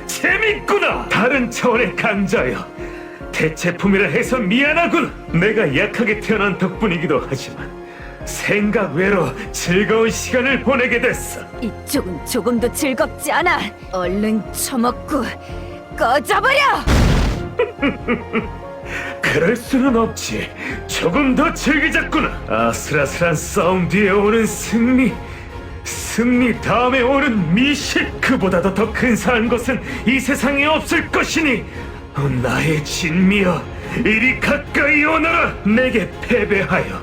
재밌구나. 다른 차원의 강자여, 대체품이라 해서 미안하군. 내가 약하게 태어난 덕분이기도 하지만 생각 외로 즐거운 시간을 보내게 됐어. 이쪽은 조금도 즐겁지 않아. 얼른 처먹고 꺼져버려! 그럴 수는 없지. 조금 더 즐기자꾸나. 아슬아슬한 싸움 뒤에 오는 승리, 승리 다음에 오는 미실, 그보다도 더 근사한 것은 이 세상에 없을 것이니 나의 진미여, 이리 가까이 오너라. 내게 패배하여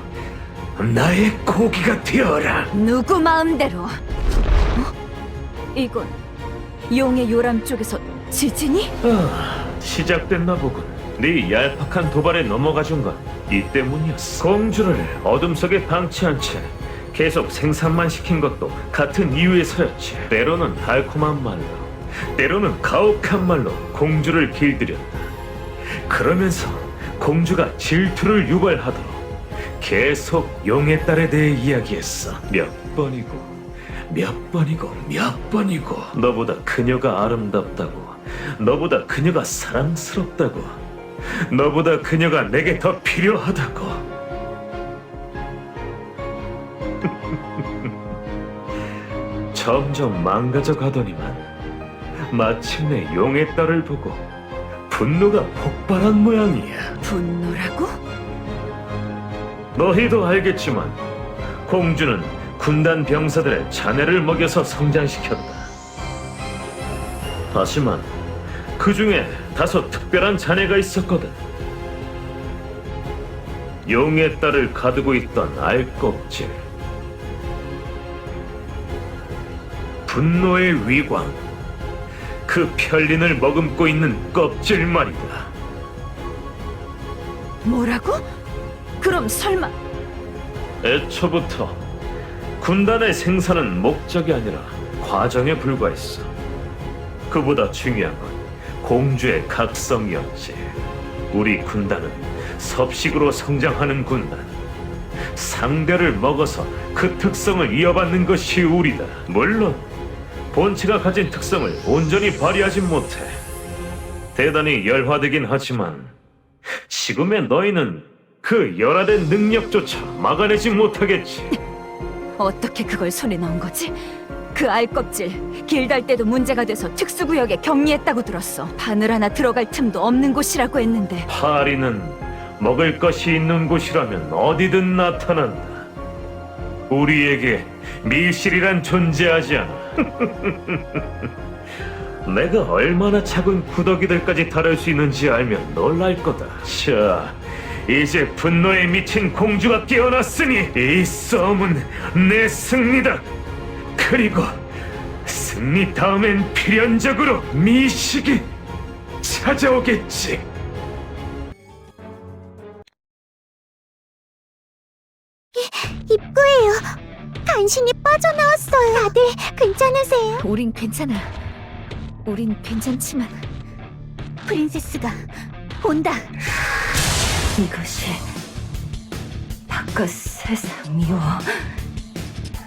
나의 고기가 되어라. 누구 마음대로. 이건 용의 요람 쪽에서 지진이? 시작됐나 보군. 네 얄팍한 도발에 넘어가준 건 이 때문이었어. 공주를 어둠 속에 방치한 채 계속 생산만 시킨 것도 같은 이유에서였지. 때로는 달콤한 말로, 때로는 가혹한 말로 공주를 길들였다. 그러면서 공주가 질투를 유발하도록 계속 용의 딸에 대해 이야기했어. 몇 번이고 몇 번이고 몇 번이고. 너보다 그녀가 아름답다고, 너보다 그녀가 사랑스럽다고, 너보다 그녀가 내게 더 필요하다고. 점점 망가져 가더니만 마침내 용의 딸을 보고 분노가 폭발한 모양이야. 분노라고? 너희도 알겠지만 공주는 군단 병사들의 자네를 먹여서 성장시켰다. 하지만 그 중에 다소 특별한 자네가 있었거든. 용의 딸을 가두고 있던 알껍질, 분노의 위광, 그 편린을 머금고 있는 껍질 말이다. 뭐라고? 그럼 설마 애초부터 군단의 생산은 목적이 아니라 과정에 불과했어. 그보다 중요한 건 공주의 각성이었지. 우리 군단은 섭식으로 성장하는 군단. 상대를 먹어서 그 특성을 이어받는 것이 우리다. 물론 본체가 가진 특성을 온전히 발휘하진 못해. 대단히 열화되긴 하지만 지금의 너희는 그 열화된 능력조차 막아내지 못하겠지. 어떻게 그걸 손에 넣은 거지? 그 알껍질 길달 때도 문제가 돼서 특수구역에 격리했다고 들었어. 바늘 하나 들어갈 틈도 없는 곳이라고 했는데. 파리는 먹을 것이 있는 곳이라면 어디든 나타난다. 우리에게 밀실이란 존재하지 않아. 내가 얼마나 작은 구더기들까지 다룰 수 있는지 알면 놀랄 거다. 자, 이제 분노에 미친 공주가 깨어났으니 이 싸움은 내 승리다. 그리고 승리 다음엔 필연적으로 미식이 찾아오겠지. 입구에요. 간신히 빠져나왔어요. 다들 괜찮으세요? 우린 괜찮아. 우린 괜찮지만 프린세스가 온다. 이것이 바깥 세상 미워.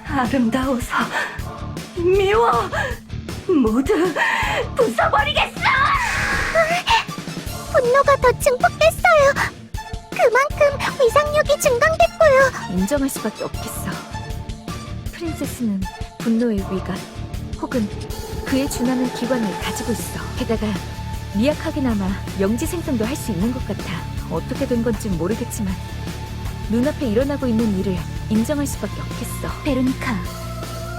아름다워서 미워. 모두 부숴버리겠어. 분노가 더 증폭됐어요. 그만큼 위상력이 증강됐고요. 인정할 수밖에 없겠어. 프린세스는 분노의 위관 혹은 그에 준하는 기관을 가지고 있어. 게다가 미약하게나마 영지 생성도 할 수 있는 것 같아. 어떻게 된 건진 모르겠지만 눈앞에 일어나고 있는 일을 인정할 수밖에 없겠어. 베로니카,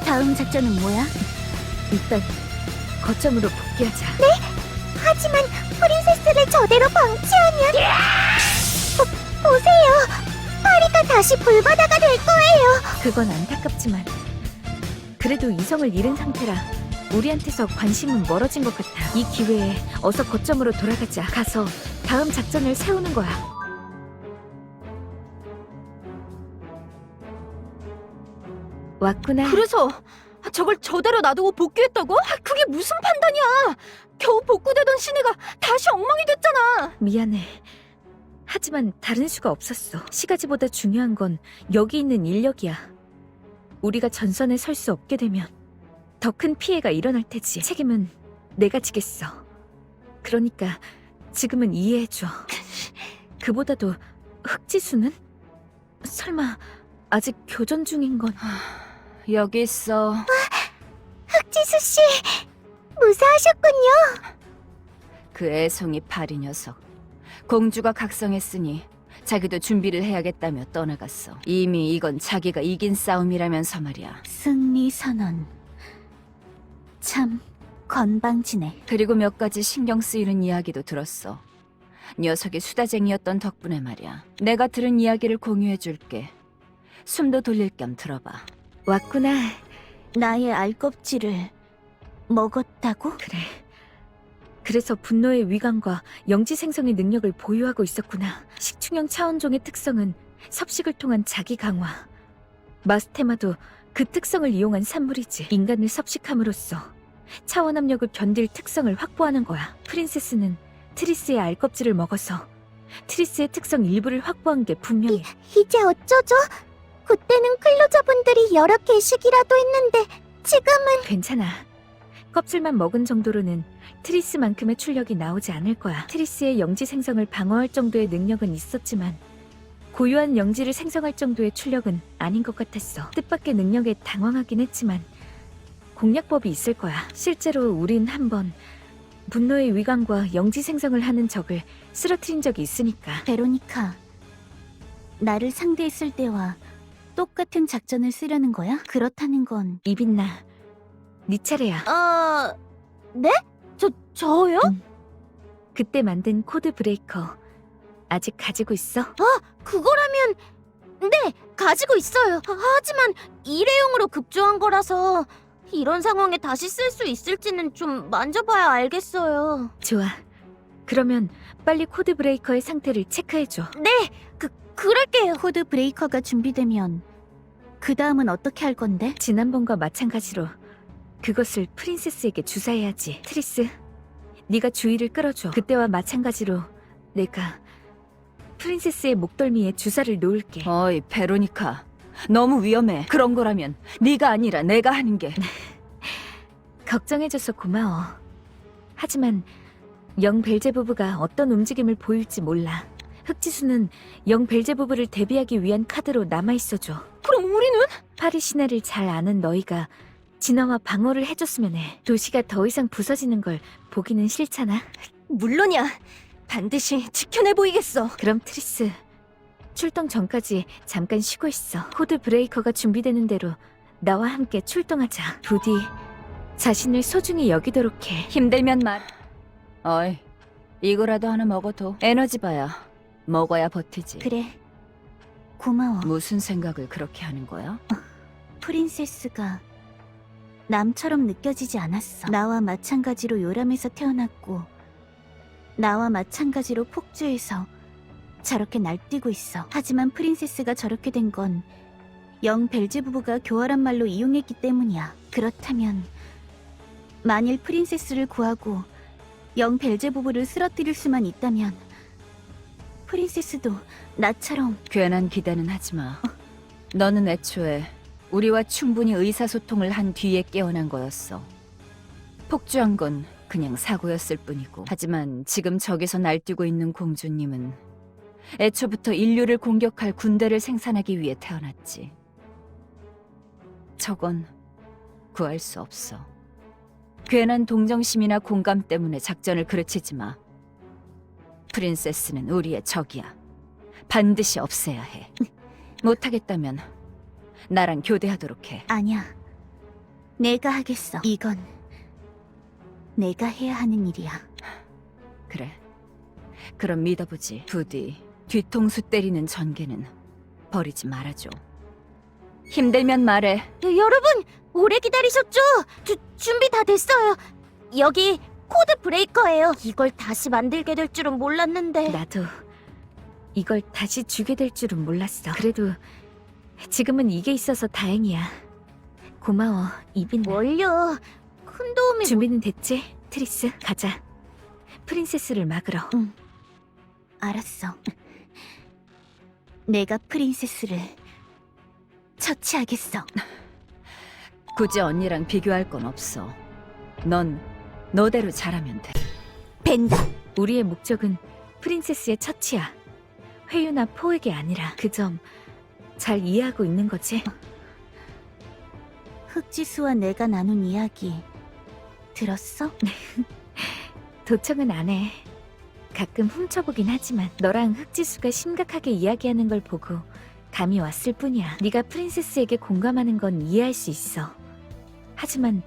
다음 작전은 뭐야? 일단 거점으로 복귀하자. 하지만 프린세스를 저대로 방치하면 보세요. 파리가 다시 불바다가 될 거예요. 그건 안타깝지만 그래도 이성을 잃은 상태라 우리한테서 관심은 멀어진 것 같아. 이 기회에 어서 거점으로 돌아가자. 가서 다음 작전을 세우는 거야. 왔구나. 그래서 저걸 저대로 놔두고 복귀했다고? 그게 무슨 판단이야? 겨우 복구되던 시내가 다시 엉망이 됐잖아. 미안해. 하지만 다른 수가 없었어. 시가지보다 중요한 건 여기 있는 인력이야. 우리가 전선에 설 수 없게 되면 더 큰 피해가 일어날 테지. 책임은 내가 지겠어. 그러니까 지금은 이해해줘. 그보다도 흑지수는? 설마 아직 교전 중인 건... 여기 있어. 흑지수 씨, 무사하셨군요. 그 애송이 파리 녀석. 공주가 각성했으니 자기도 준비를 해야겠다며 떠나갔어. 이미 이건 자기가 이긴 싸움이라면서 말이야. 승리 선언. 참 건방지네. 그리고 몇 가지 신경 쓰이는 이야기도 들었어. 녀석이 수다쟁이였던 덕분에 말이야. 내가 들은 이야기를 공유해줄게. 숨도 돌릴 겸 들어봐. 왔구나. 나의 알껍질을 먹었다고? 그래. 그래서 분노의 위감과 영지 생성의 능력을 보유하고 있었구나. 식충형 차원종의 특성은 섭식을 통한 자기 강화. 마스테마도 그 특성을 이용한 산물이지. 인간을 섭식함으로써 차원 압력을 견딜 특성을 확보하는 거야. 프린세스는 트리스의 알껍질을 먹어서 트리스의 특성 일부를 확보한 게 분명해. 이제 어쩌죠? 그때는 클로저분들이 여러 계시기라도 했는데 지금은... 괜찮아. 껍질만 먹은 정도로는 트리스만큼의 출력이 나오지 않을 거야. 트리스의 영지 생성을 방어할 정도의 능력은 있었지만 고유한 영지를 생성할 정도의 출력은 아닌 것 같았어. 뜻밖의 능력에 당황하긴 했지만 공략법이 있을 거야. 실제로 우린 한번 분노의 위감과 영지 생성을 하는 적을 쓰러뜨린 적이 있으니까. 베로니카, 나를 상대했을 때와 똑같은 작전을 쓰려는 거야? 그렇다는 건... 이빈나, 네 차례야. 네? 저요? 그때 만든 코드 브레이커 아직 가지고 있어? 그거라면... 네, 가지고 있어요. 하지만 일회용으로 급조한 거라서 이런 상황에 다시 쓸 수 있을지는 좀 만져봐야 알겠어요. 좋아. 그러면 빨리 코드 브레이커의 상태를 체크해줘. 네, 그럴게요. 코드 브레이커가 준비되면 그 다음은 어떻게 할 건데? 지난번과 마찬가지로 그것을 프린세스에게 주사해야지. 트리스, 네가 주의를 끌어줘. 그때와 마찬가지로 내가 프린세스의 목덜미에 주사를 놓을게. 어이, 베로니카. 너무 위험해. 그런 거라면 네가 아니라 내가 하는 게. 걱정해줘서 고마워. 하지만 영 벨제부부가 어떤 움직임을 보일지 몰라. 흑지수는 영 벨제부부를 대비하기 위한 카드로 남아있어줘. 그럼 우리는? 파리 시내를 잘 아는 너희가 진화와 방어를 해줬으면 해. 도시가 더 이상 부서지는 걸 보기는 싫잖아. 물론이야. 반드시 지켜내 보이겠어. 그럼 트리스, 출동 전까지 잠깐 쉬고 있어. 코드 브레이커가 준비되는 대로 나와 함께 출동하자. 부디 자신을 소중히 여기도록 해. 힘들면 말. 어이, 이거라도 하나 먹어도. 에너지바야. 먹어야 버티지. 그래, 고마워. 무슨 생각을 그렇게 하는 거야? 프린세스가 남처럼 느껴지지 않았어. 나와 마찬가지로 요람에서 태어났고 나와 마찬가지로 폭주해서 저렇게 날뛰고 있어. 하지만 프린세스가 저렇게 된 건 영 벨제부부가 교활한 말로 이용했기 때문이야. 그렇다면 만일 프린세스를 구하고 영 벨제부부를 쓰러뜨릴 수만 있다면 프린세스도 나처럼... 괜한 기대는 하지 마. 너는 애초에 우리와 충분히 의사소통을 한 뒤에 깨어난 거였어. 폭주한 건 그냥 사고였을 뿐이고. 하지만 지금 저기서 날뛰고 있는 공주님은 애초부터 인류를 공격할 군대를 생산하기 위해 태어났지. 저건 구할 수 없어. 괜한 동정심이나 공감 때문에 작전을 그르치지 마. 프린세스는 우리의 적이야. 반드시 없애야 해. 못하겠다면 나랑 교대하도록 해. 아니야, 내가 하겠어. 이건 내가 해야 하는 일이야. 그래. 그럼 믿어보지. 부디 뒤통수 때리는 전개는 버리지 말아줘. 힘들면 말해. 여러분, 오래 기다리셨죠? 준비 다 됐어요. 여기 코드 브레이커예요. 이걸 다시 만들게 될 줄은 몰랐는데. 나도 이걸 다시 주게 될 줄은 몰랐어. 그래도 지금은 이게 있어서 다행이야. 고마워, 이빈나. 뭘요? 큰 도움이... 준비는 됐지? 트리스, 가자. 프린세스를 막으러. 알았어. 내가 프린세스를 처치하겠어. 굳이 언니랑 비교할 건 없어. 넌 너대로 잘하면 돼. 벤다. 우리의 목적은 프린세스의 처치야. 회유나 포획이 아니라 그 점 잘 이해하고 있는 거지? 흑지수와 내가 나눈 이야기 들었어? 도청은 안 해. 가끔 훔쳐보긴 하지만 너랑 흑지수가 심각하게 이야기하는 걸 보고 감이 왔을 뿐이야. 네가 프린세스에게 공감하는 건 이해할 수 있어. 하지만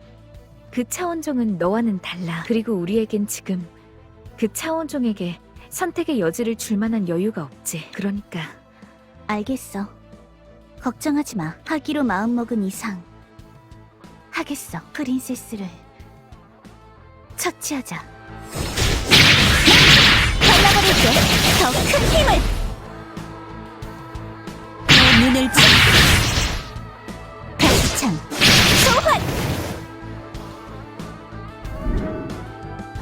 그 차원종은 너와는 달라. 그리고 우리에겐 지금 그 차원종에게 선택의 여지를 줄 만한 여유가 없지. 그러니까 알겠어. 걱정하지 마. 하기로 마음먹은 이상 하겠어. 프린세스를 처치하자. 발라버릴게. 더 큰 힘을. 내 눈을 치. 가시창 소환.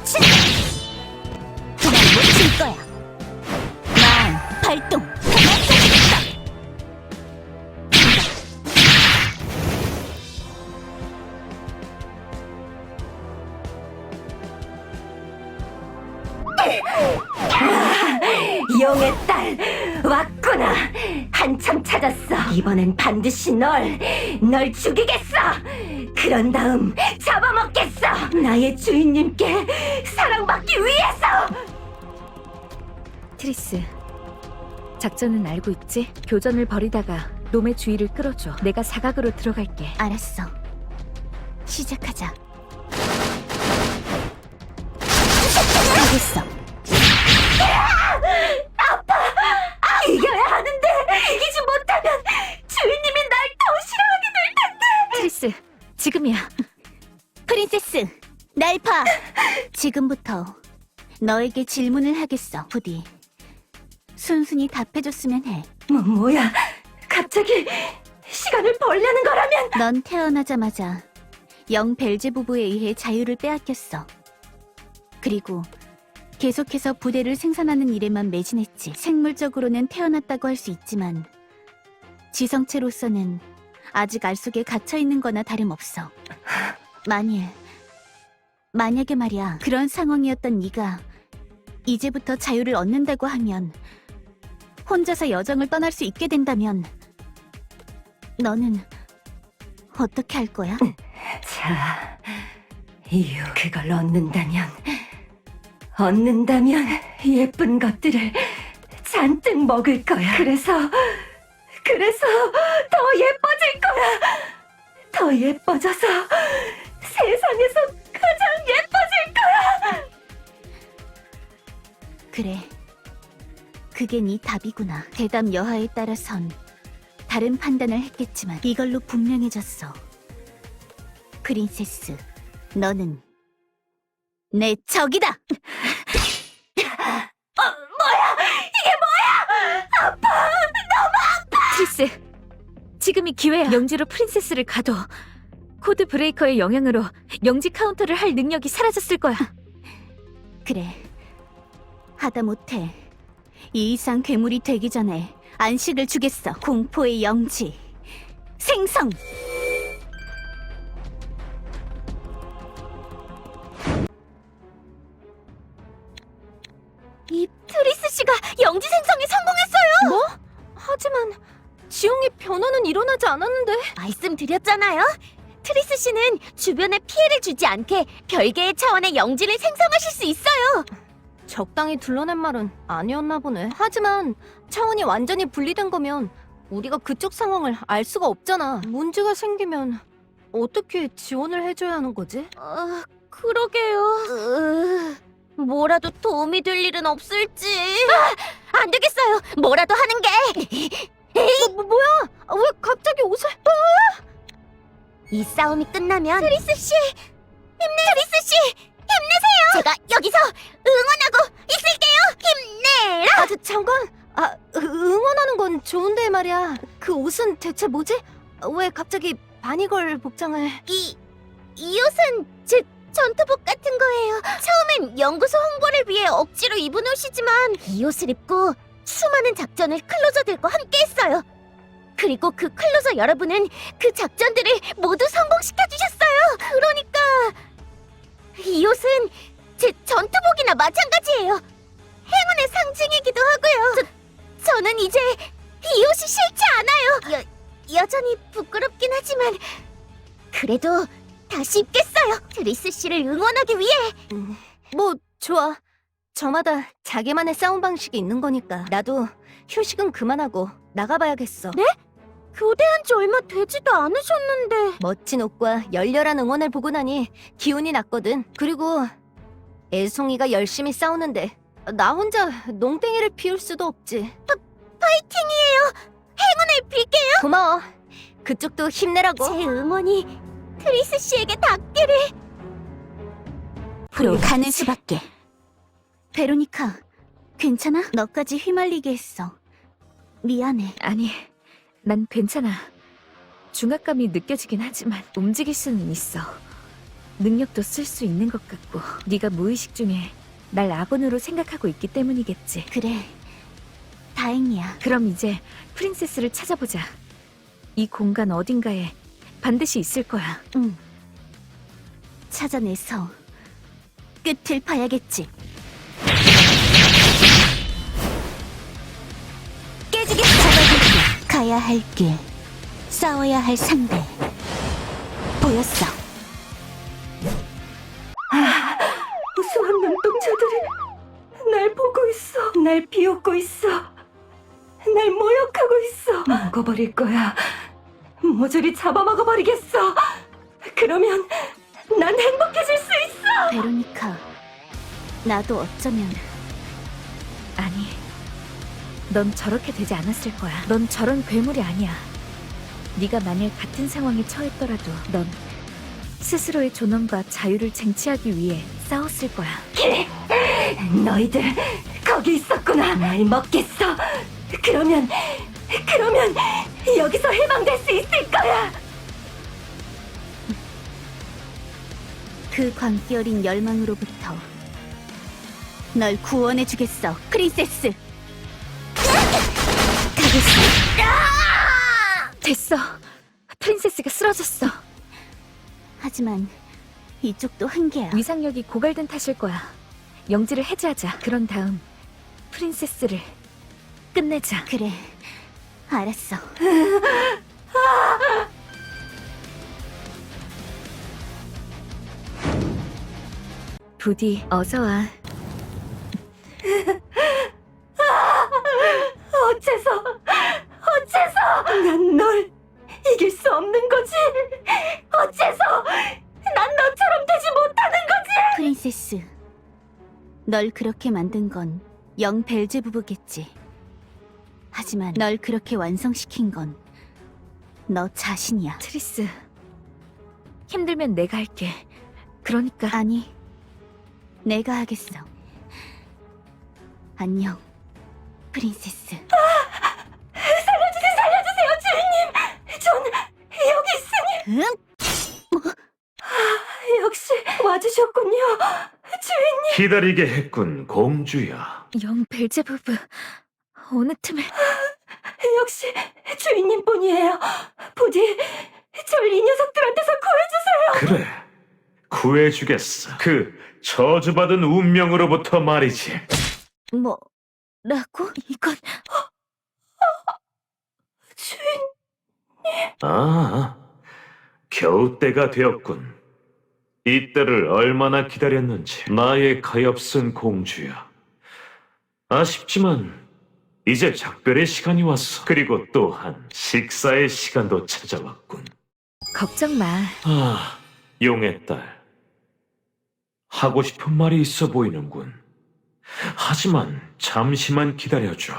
치. 그만 못 칠 거야. 마음 발동. 그만 쏘겠다. 용의 딸 왔구나. 한참 찾았어. 이번엔 반드시 널 죽이겠어. 그런 다음 잡아먹겠어. 나의 주인님께 사랑받기 위해서. 트리스, 작전은 알고 있지? 교전을 벌이다가 놈의 주의를 끌어줘. 내가 사각으로 들어갈게. 알았어. 시작하자. 알겠어. 이겨야 하는데 이기지 못하면 주인님이 날 더 싫어하게 될 텐데. 트리스, 지금이야. 프린세스, 날 봐. 지금부터 너에게 질문을 하겠어. 부디 순순히 답해줬으면 해. 뭐야? 갑자기 시간을 벌려는 거라면. 넌 태어나자마자 영 벨제부부에 의해 자유를 빼앗겼어. 그리고 계속해서 부대를 생산하는 일에만 매진했지. 생물적으로는 태어났다고 할 수 있지만 지성체로서는 아직 알 속에 갇혀있는 거나 다름없어. 만약에 말이야, 그런 상황이었던 네가 이제부터 자유를 얻는다고 하면, 혼자서 여정을 떠날 수 있게 된다면 너는 어떻게 할 거야? 자, 이유 그걸 얻는다면 예쁜 것들을 잔뜩 먹을 거야. 그래서 더 예뻐질 거야. 더 예뻐져서 세상에서 가장 예뻐질 거야. 그래, 그게 네 답이구나. 대담 여하에 따라선 다른 판단을 했겠지만 이걸로 분명해졌어. 프린세스, 너는 내 적이다! 트리스, 지금이 기회야. 영지로 프린세스를 가둬. 코드 브레이커의 영향으로 영지 카운터를 할 능력이 사라졌을 거야. 그래, 하다 못해 이 이상 괴물이 되기 전에 안식을 주겠어. 공포의 영지 생성! 이 트리스 씨가 영지 생성에 성공했어요! 뭐? 하지만 지형의 변화는 일어나지 않았는데. 말씀드렸잖아요. 트리스 씨는 주변에 피해를 주지 않게 별개의 차원의 영지를 생성하실 수 있어요. 적당히 둘러낸 말은 아니었나 보네. 하지만 차원이 완전히 분리된 거면 우리가 그쪽 상황을 알 수가 없잖아. 문제가 생기면 어떻게 지원을 해줘야 하는 거지? 그러게요. 뭐라도 도움이 될 일은 없을지. 안 되겠어요. 뭐라도 하는 게. 뭐야? 왜 갑자기 옷을? 이 싸움이 끝나면 트리스 씨, 트리스 씨, 힘내세요. 제가 여기서 응원하고 있을게요. 힘내라. 잠깐. 응원하는 건 좋은데 말이야. 그 옷은 대체 뭐지? 왜 갑자기 바니걸 복장을? 이 옷은 제 전투복 같은 거예요. 처음엔 연구소 홍보를 위해 억지로 입은 옷이지만 이 옷을 입고 수많은 작전을 클로저들과 함께 했어요. 그리고 그 클로저 여러분은 그 작전들을 모두 성공시켜주셨어요. 그러니까 이 옷은 제 전투복이나 마찬가지예요. 행운의 상징이기도 하고요. 저는 이제 이 옷이 싫지 않아요. 여전히 부끄럽긴 하지만 그래도 다시 입겠어요. 트리스 씨를 응원하기 위해. 뭐 좋아. 저마다 자기만의 싸움 방식이 있는 거니까 나도 휴식은 그만하고 나가봐야겠어. 네? 교대한 지 얼마 되지도 않으셨는데. 멋진 옷과 열렬한 응원을 보고 나니 기운이 났거든. 그리고 애송이가 열심히 싸우는데 나 혼자 농땡이를 피울 수도 없지. 파이팅이에요. 행운을 빌게요. 고마워. 그쪽도 힘내라고. 제 응원이 트리스 씨에게 닿기를. 앞으로 가는 수밖에. 베로니카, 괜찮아? 너까지 휘말리게 했어. 미안해. 아니, 난 괜찮아. 중압감이 느껴지긴 하지만 움직일 수는 있어. 능력도 쓸 수 있는 것 같고 네가 무의식 중에 날 아군으로 생각하고 있기 때문이겠지. 그래. 다행이야. 그럼 이제 프린세스를 찾아보자. 이 공간 어딘가에 반드시 있을 거야. 응. 찾아내서 끝을 봐야겠지. 깨지겠어. 잡아줄게. 가야 할 길, 싸워야 할 상대. 보였어. 우수한 눈동자들이 날 보고 있어. 날 비웃고 있어. 날 모욕하고 있어. 먹어버릴 거야. 모조리 잡아먹어버리겠어. 그러면 난 행복해질 수 있어. 베로니카, 나도 어쩌면 아니, 넌 저렇게 되지 않았을 거야. 넌 저런 괴물이 아니야. 네가 만일 같은 상황에 처했더라도 넌 스스로의 존엄과 자유를 쟁취하기 위해 싸웠을 거야. 너희들 거기 있었구나. 날 먹겠어. 그러면 여기서 해방될 수 있을 거야. 그 광기 어린 열망으로부터 널 구원해주겠어, 프린세스. 가겠어. 됐어. 프린세스가 쓰러졌어. 하지만 이쪽도 한계야. 위상력이 고갈된 탓일 거야. 영지를 해제하자. 그런 다음 프린세스를 끝내자. 그래, 알았어. 부디 어서 와. 어째서 난 널 이길 수 없는 거지? 어째서 난 너처럼 되지 못하는 거지? 프린세스, 널 그렇게 만든 건 영 벨제부부겠지. 하지만 널 그렇게 완성시킨 건 너 자신이야. 트리스, 힘들면 내가 할게. 그러니까 아니, 내가 하겠어. 안녕, 프린세스. 살려주세요, 주인님. 전 여기 있으니. 응? 역시 와주셨군요, 주인님. 기다리게 했군, 공주야. 영 벨제부부 어느 틈에. 역시 주인님뿐이에요. 부디 절 이 녀석들한테서 구해주세요. 그래, 구해주겠어. 그 저주받은 운명으로부터 말이지. 뭐라고? 이건 주인. 아, 겨우 때가 되었군. 이때를 얼마나 기다렸는지. 나의 가엾은 공주야. 아쉽지만 이제 작별의 시간이 왔어. 그리고 또한 식사의 시간도 찾아왔군. 걱정 마. 아, 용의 딸. 하고 싶은 말이 있어 보이는군. 하지만 잠시만 기다려줘.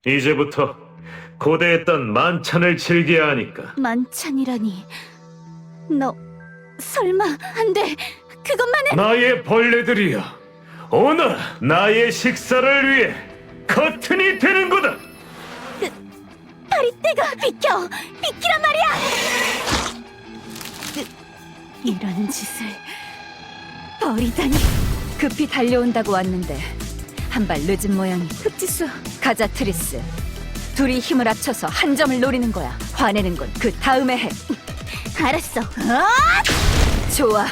이제부터 고대했던 만찬을 즐겨야 하니까. 만찬이라니. 너 설마 안 돼. 그것만은. 나의 벌레들이여, 오늘 나의 식사를 위해 커튼이 되는 거다. 파리떼가 비키란 말이야. 이런 짓을 버리다니. 급히 달려온다고 왔는데 한 발 늦은 모양이. 흑지수, 가자, 트리스. 둘이 힘을 합쳐서 한 점을 노리는 거야. 화내는 건 그 다음에 해. 알았어. 좋아.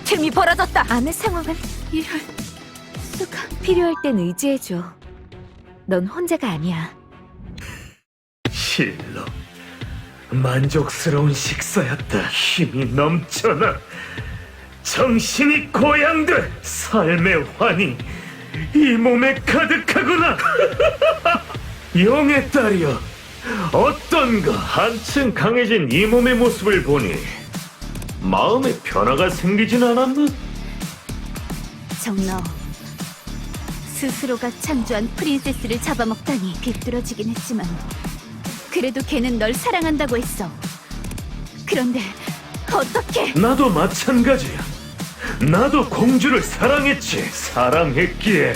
틈이 벌어졌다. 아내 상황은 이럴 수가. 필요할 땐 의지해줘. 넌 혼자가 아니야. 실로 만족스러운 식사였다. 힘이 넘쳐나 정신이 고양돼. 삶의 환희 이 몸에 가득하구나. 용의 딸이여, 어떤가? 한층 강해진 이 몸의 모습을 보니 마음에 변화가 생기진 않았나? 정너, 스스로가 창조한 프린세스를 잡아먹다니 비뚤어지긴 했지만 그래도 걔는 널 사랑한다고 했어. 그런데 어떻게? 나도 마찬가지야. 나도 공주를 사랑했지. 사랑했기에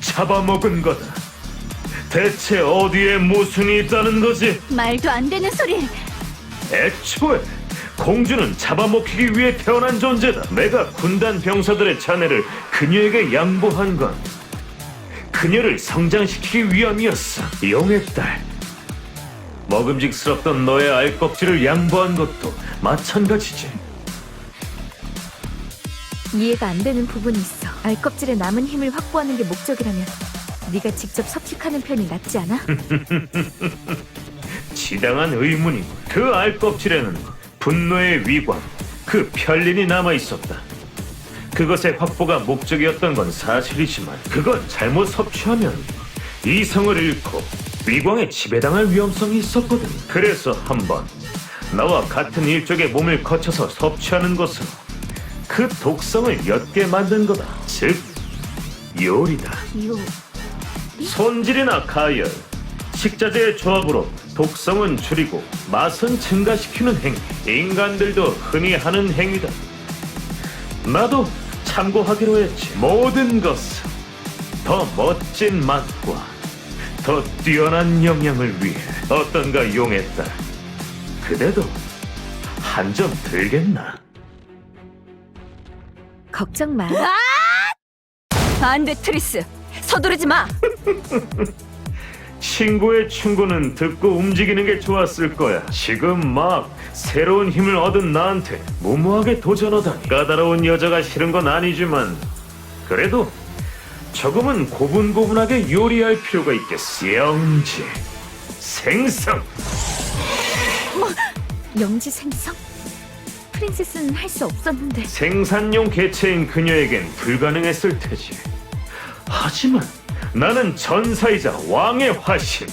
잡아먹은 거다. 대체 어디에 모순이 있다는 거지? 말도 안 되는 소리. 애초에 공주는 잡아먹히기 위해 태어난 존재다. 내가 군단 병사들의 자네를 그녀에게 양보한 건 그녀를 성장시키기 위함이었어. 용의 딸, 먹음직스럽던 너의 알껍질을 양보한 것도 마찬가지지. 이해가 안 되는 부분이 있어. 알껍질에 남은 힘을 확보하는 게 목적이라면 네가 직접 섭식하는 편이 낫지 않아? 지당한 의문이고, 그 알껍질에는 분노의 위관, 그 편린이 남아있었다. 그것의 확보가 목적이었던 건 사실이지만 그건 잘못 섭취하면 이성을 잃고 위광에 지배당할 위험성이 있었거든. 그래서 한번 나와 같은 일족의 몸을 거쳐서 섭취하는 것으로 그 독성을 옅게 만든 거다. 즉, 요리다. 손질이나 가열, 식자재의 조합으로 독성은 줄이고 맛은 증가시키는 행위. 인간들도 흔히 하는 행위다. 나도 참고하기로 했지. 모든 것은 더 멋진 맛과 더 뛰어난 영양을 위해. 어떤가, 용의 딸? 그대도 한 점 들겠나? 걱정 마. 안 돼, 트리스. 서두르지 마. 친구의 충고는 듣고 움직이는 게 좋았을 거야. 지금 막 새로운 힘을 얻은 나한테 무모하게 도전하다니. 까다로운 여자가 싫은 건 아니지만 그래도 조금은 고분고분하게 요리할 필요가 있겠어. 영지 생성. 영지 생성? 프린세스는 할 수 없었는데. 생산용 개체인 그녀에겐 불가능했을 테지. 하지만 나는 전사이자 왕의 화신.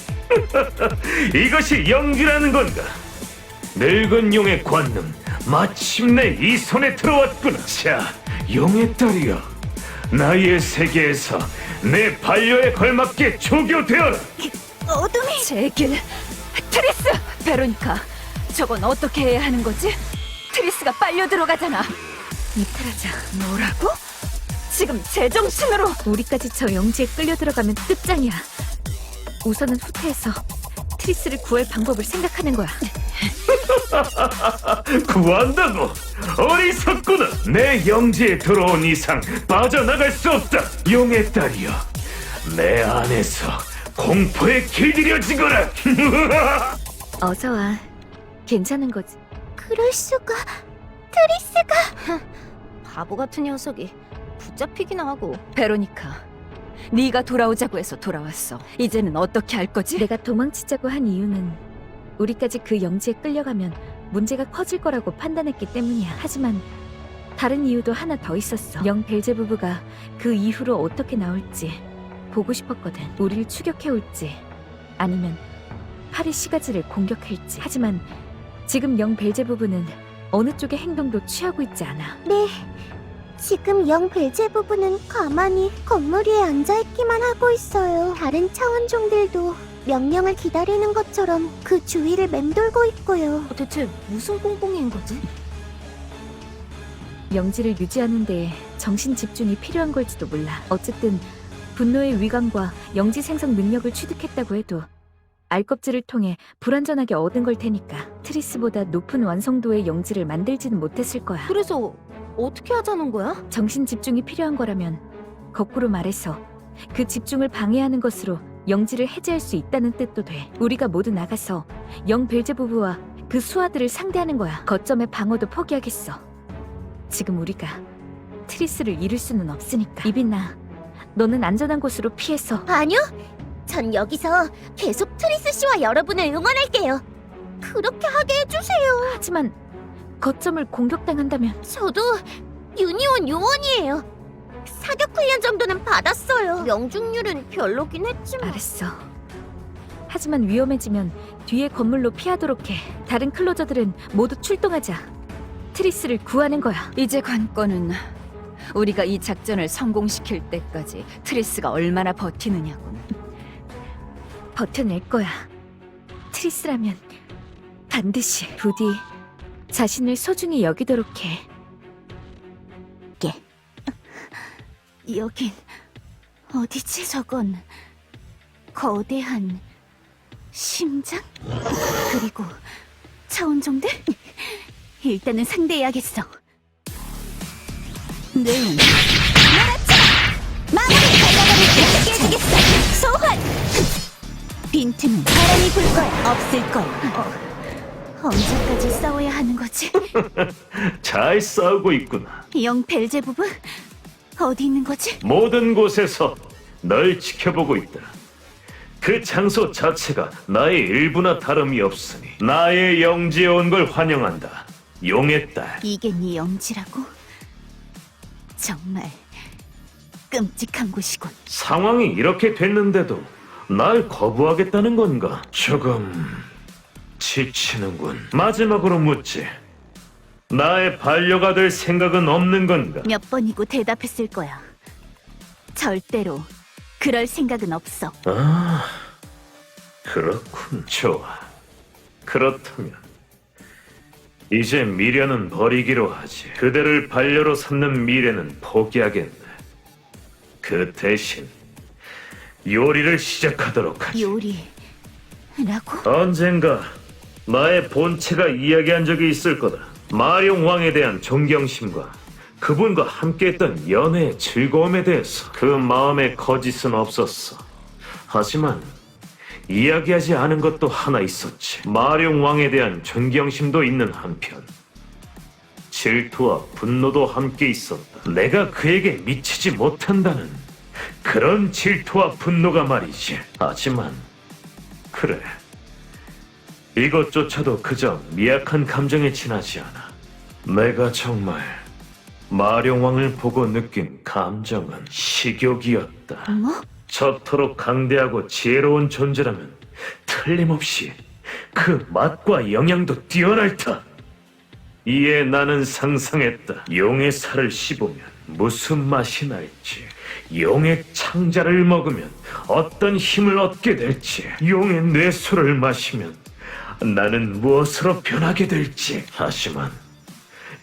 이것이 영지라는 건가? 늙은 용의 관능, 마침내 이 손에 들어왔구나. 자, 용의 딸이여, 나의 세계에서 내 반려에 걸맞게 조교되어라. 어둠이. 제길. 트리스! 베로니카, 저건 어떻게 해야 하는 거지? 트리스가 빨려 들어가잖아. 이탈하자. 뭐라고? 지금 제정신으로. 우리까지 저 영지에 끌려 들어가면 끝장이야. 우선은 후퇴해서 트리스를 구할 방법을 생각하는 거야. 구한다고? 어리석구나. 내 영지에 들어온 이상 빠져나갈 수 없다. 용의 딸이여, 내 안에서 공포에 길들여지거라. 어서 와. 괜찮은 거지. 그럴 수가. 트리스가. 바보 같은 녀석이 붙잡히기나 하고. 베로니카, 네가 돌아오자고 해서 돌아왔어. 이제는 어떻게 할 거지? 내가 도망치자고 한 이유는 우리까지 그 영지에 끌려가면 문제가 커질 거라고 판단했기 때문이야. 하지만 다른 이유도 하나 더 있었어. 영 벨제부부가 그 이후로 어떻게 나올지 보고 싶었거든. 우릴 추격해올지 아니면 파리 시가지를 공격할지. 하지만 지금 영 벨제부부는 어느 쪽의 행동도 취하고 있지 않아. 네. 지금 영 벨제부부는 가만히 건물 위에 앉아있기만 하고 있어요. 다른 차원종들도 명령을 기다리는 것처럼 그 주위를 맴돌고 있고요. 대체 무슨 꽁꽁이인 거지? 영지를 유지하는 데 정신 집중이 필요한 걸지도 몰라. 어쨌든 분노의 위감과 영지 생성 능력을 취득했다고 해도 알껍질을 통해 불완전하게 얻은 걸 테니까 트리스보다 높은 완성도의 영지를 만들지는 못했을 거야. 그래서 어떻게 하자는 거야? 정신 집중이 필요한 거라면 거꾸로 말해서 그 집중을 방해하는 것으로 영지를 해제할 수 있다는 뜻도 돼. 우리가 모두 나가서 영 벨제부부와 그 수하들을 상대하는 거야. 거점의 방어도 포기하겠어. 지금 우리가 트리스를 잃을 수는 없으니까. 이빈나, 너는 안전한 곳으로 피해서. 아니요. 전 여기서 계속 트리스 씨와 여러분을 응원할게요. 그렇게 하게 해주세요. 하지만 거점을 공격당한다면. 저도 유니온 요원이에요. 사격 훈련 정도는 받았어요. 명중률은 별로긴 했지만. 알았어. 하지만 위험해지면 뒤에 건물로 피하도록 해. 다른 클로저들은 모두 출동하자. 트리스를 구하는 거야. 이제 관건은 우리가 이 작전을 성공시킬 때까지 트리스가 얼마나 버티느냐군. 버텨낼 거야. 트리스라면 반드시. 부디 자신을 소중히 여기도록 해. 여긴 어디지? 저건 거대한 심장? 그리고 차원종들? 일단은 상대해야겠어. 내용 마무리! 갈라버릴 깨지겠어! 소환! 빈틈은 바람이 불 거야. 없을 거야. 언제까지 싸워야 하는 거지? 잘 싸우고 있구나. 영 벨제부부? 어디 있는 거지? 모든 곳에서 널 지켜보고 있다. 그 장소 자체가 나의 일부나 다름이 없으니 나의 영지에 온 걸 환영한다. 용의 딸. 이게 네 영지라고? 정말 끔찍한 곳이군. 상황이 이렇게 됐는데도 날 거부하겠다는 건가? 조금 지치는군. 마지막으로 묻지. 나의 반려가 될 생각은 없는 건가? 몇 번이고 대답했을 거야. 절대로 그럴 생각은 없어. 아, 그렇군. 좋아. 그렇다면 이제 미련은 버리기로 하지. 그대를 반려로 삼는 미래는 포기하겠네. 그 대신 요리를 시작하도록 하지. 요리라고? 언젠가 나의 본체가 이야기한 적이 있을 거다. 마룡 왕에 대한 존경심과 그분과 함께했던 연애의 즐거움에 대해서. 그 마음에 거짓은 없었어. 하지만 이야기하지 않은 것도 하나 있었지. 마룡 왕에 대한 존경심도 있는 한편 질투와 분노도 함께 있었다. 내가 그에게 미치지 못한다는 그런 질투와 분노가 말이지. 하지만 그래, 이것조차도 그저 미약한 감정에 지나지 않아. 내가 정말 마룡왕을 보고 느낀 감정은 식욕이었다. 뭐? 저토록 강대하고 지혜로운 존재라면 틀림없이 그 맛과 영양도 뛰어날 터. 이에 나는 상상했다. 용의 살을 씹으면 무슨 맛이 날지, 용의 창자를 먹으면 어떤 힘을 얻게 될지, 용의 뇌수를 마시면 나는 무엇으로 변하게 될지. 하지만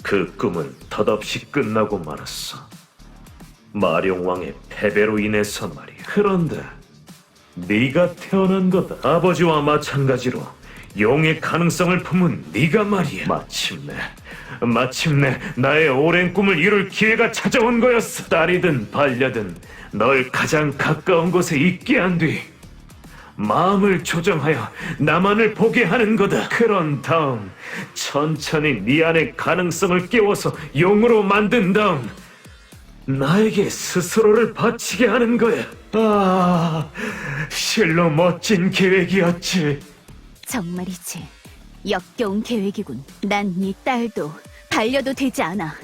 그 꿈은 덧없이 끝나고 말았어. 마룡왕의 패배로 인해서 말이야. 그런데 네가 태어난 거다. 아버지와 마찬가지로 용의 가능성을 품은 네가 말이야. 마침내 나의 오랜 꿈을 이룰 기회가 찾아온 거였어. 딸이든 반려든 널 가장 가까운 곳에 있게 한 뒤 마음을 조정하여 나만을 보게 하는 거다. 그런 다음 천천히 네 안의 가능성을 깨워서 용으로 만든 다음 나에게 스스로를 바치게 하는 거야. 아, 실로 멋진 계획이었지. 정말이지. 역겨운 계획이군. 난 네 딸도 반려도 되지 않아.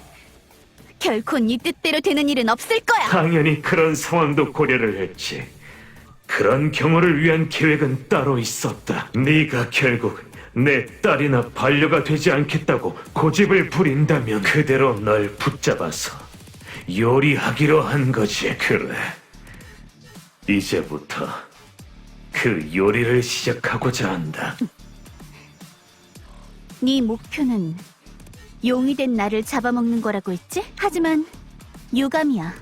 결코 네 뜻대로 되는 일은 없을 거야. 당연히 그런 상황도 고려를 했지. 그런 경우를 위한 계획은 따로 있었다. 네가 결국 내 딸이나 반려가 되지 않겠다고 고집을 부린다면 그대로 널 붙잡아서 요리하기로 한 거지. 그래, 이제부터 그 요리를 시작하고자 한다. 네 목표는 용이 된 나를 잡아먹는 거라고 했지? 하지만 유감이야.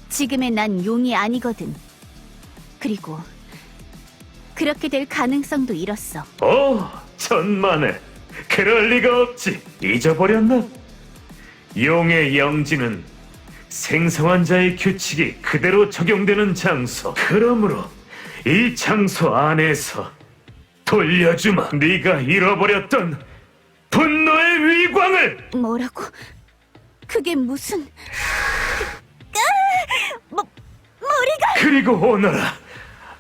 지금의 난 용이 아니거든. 그리고 그렇게 될 가능성도 잃었어. 천만에. 그럴 리가 없지. 잊어버렸나? 용의 영지는 생성한 자의 규칙이 그대로 적용되는 장소. 그러므로 이 장소 안에서 돌려주마. 네가 잃어버렸던 분노의 위광을. 뭐라고? 그게 무슨... 머리가... 그리고 오너라,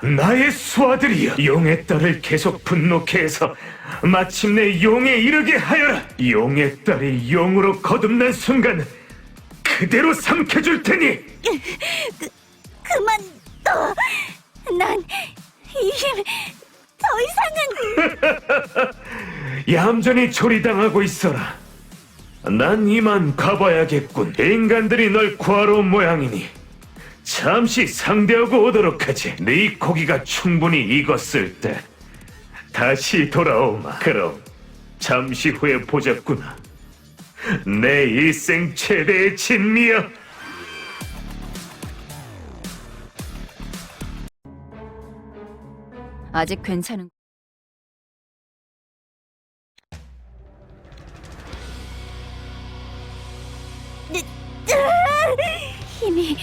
나의 수하들이여, 용의 딸을 계속 분노케 해서 마침내 용에 이르게 하여라. 용의 딸이 용으로 거듭난 순간 그대로 삼켜줄 테니. 그만둬! 난 이 힘 더 이상은... 얌전히 조리당하고 있어라. 난 이만 가봐야겠군. 인간들이 널 구하러 온 모양이니 잠시 상대하고 오도록 하지. 네 고기가 충분히 익었을 때 다시 돌아오마. 그럼 잠시 후에 보자꾸나. 내 일생 최대의 진미야. 아직 괜찮은. 힘이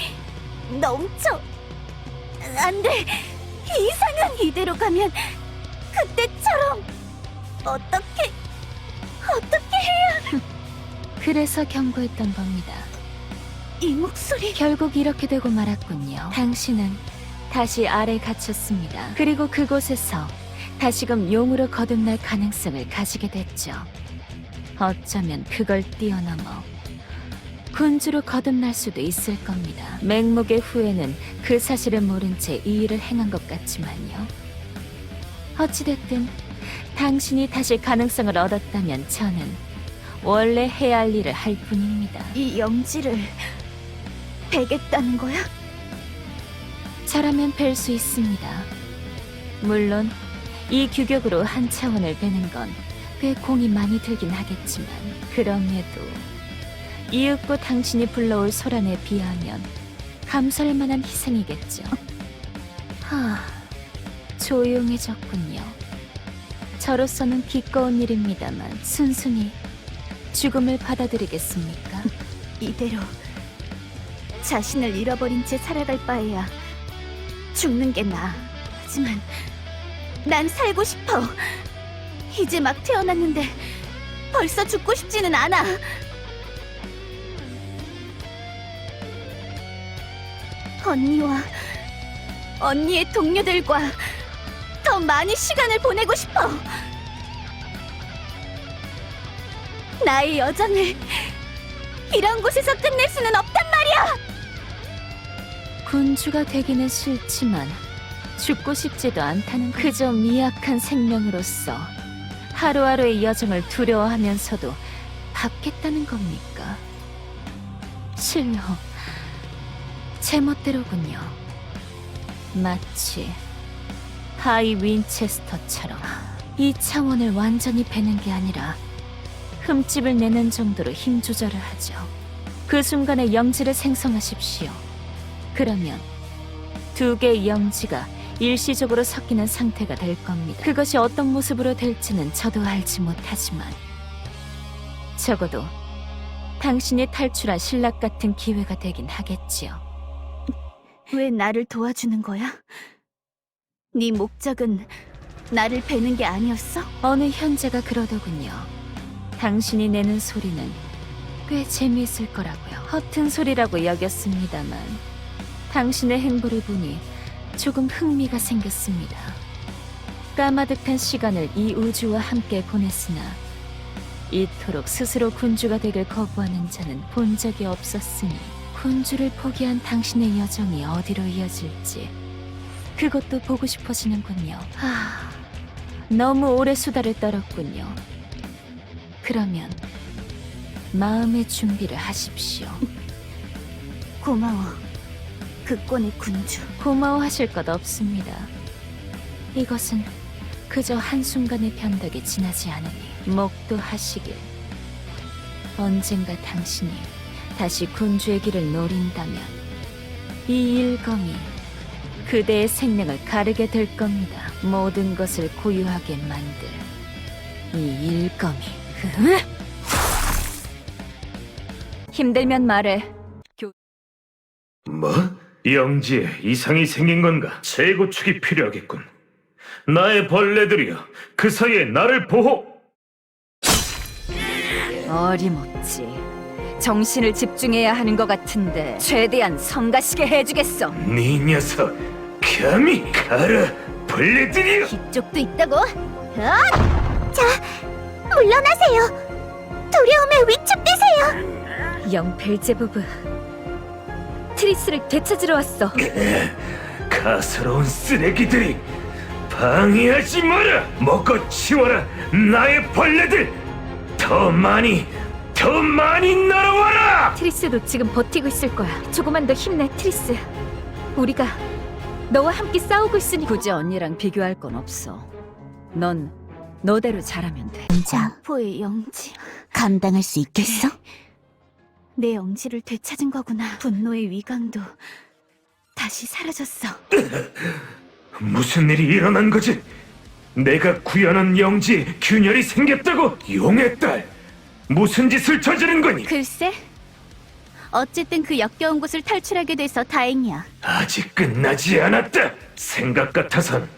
넘쳐. 안 돼. 이상은 이대로 가면 그때처럼 어떻게 해야... 그래서 경고했던 겁니다. 이 목소리... 결국 이렇게 되고 말았군요. 당신은 다시 아래 갇혔습니다. 그리고 그곳에서 다시금 용으로 거듭날 가능성을 가지게 됐죠. 어쩌면 그걸 뛰어넘어 군주로 거듭날 수도 있을 겁니다. 맹목의 후예는 그 사실을 모른 채 이 일을 행한 것 같지만요. 어찌됐든 당신이 다시 가능성을 얻었다면 저는 원래 해야 할 일을 할 뿐입니다. 이 영지를 베겠다는 거야? 저라면 뵐 수 있습니다. 물론 이 규격으로 한 차원을 베는 건 꽤 공이 많이 들긴 하겠지만, 그럼에도 이윽고 당신이 불러올 소란에 비하면 감수할 만한 희생이겠죠. 조용해졌군요. 저로서는 기꺼운 일입니다만 순순히 죽음을 받아들이겠습니까? 이대로 자신을 잃어버린 채 살아갈 바에야 죽는 게 나아. 하지만 난 살고 싶어. 이제 막 태어났는데 벌써 죽고 싶지는 않아. 언니와 언니의 동료들과 더 많이 시간을 보내고 싶어. 나의 여정을 이런 곳에서 끝낼 수는 없단 말이야. 군주가 되기는 싫지만 죽고 싶지도 않다는, 그저 미약한 생명으로서 하루하루의 여정을 두려워하면서도 밟겠다는 겁니까? 실로 제멋대로군요. 마치 하이 윈체스터처럼 이 차원을 완전히 베는 게 아니라 흠집을 내는 정도로 힘 조절을 하죠. 그 순간에 영지를 생성하십시오. 그러면 두 개의 영지가 일시적으로 섞이는 상태가 될 겁니다. 그것이 어떤 모습으로 될지는 저도 알지 못하지만 적어도 당신이 탈출할 신락 같은 기회가 되긴 하겠지요. 왜 나를 도와주는 거야? 네 목적은 나를 베는 게 아니었어? 어느 현재가 그러더군요. 당신이 내는 소리는 꽤 재미있을 거라고요. 허튼 소리라고 여겼습니다만 당신의 행보를 보니 조금 흥미가 생겼습니다. 까마득한 시간을 이 우주와 함께 보냈으나 이토록 스스로 군주가 되길 거부하는 자는 본 적이 없었으니, 군주를 포기한 당신의 여정이 어디로 이어질지 그것도 보고 싶어지는군요. 너무 오래 수다를 떨었군요. 그러면 마음의 준비를 하십시오. 고마워, 극권의 군주. 고마워하실 것 없습니다. 이것은 그저 한순간의 변덕에 지나지 않으니 목도하시길. 언젠가 당신이 다시 군주의 길을 노린다면 이 일검이 그대의 생명을 가르게 될 겁니다. 모든 것을 고유하게 만들 이 일검이. 힘들면 말해. 뭐? 영지에 이상이 생긴 건가? 재구축이 필요하겠군. 나의 벌레들이여, 그 사이에 나를 보호! 어림없지. 정신을 집중해야 하는 것 같은데 최대한 성가시게 해주겠어. 네 녀석, 감히 가라, 벌레들이여! 이쪽도 있다고? 자, 물러나세요. 두려움에 위축되세요. 영 벨제부브, 트리스를 되찾으러 왔어. 가스로운 쓰레기들이 방해하지 마라! 먹고 치워라, 나의 벌레들! 더 많이 날아와라! 트리스도 지금 버티고 있을 거야. 조금만 더 힘내, 트리스. 우리가 너와 함께 싸우고 있으니. 굳이 언니랑 비교할 건 없어. 넌 너대로 잘하면 돼. 자, 포의 영지. 감당할 수 있겠어? 내 영지를 되찾은 거구나. 분노의 위강도 다시 사라졌어. 무슨 일이 일어난 거지? 내가 구현한 영지 균열이 생겼다고? 용의 딸, 무슨 짓을 저지른 거니? 글쎄, 어쨌든 그 역겨운 곳을 탈출하게 돼서 다행이야. 아직 끝나지 않았다. 생각 같아선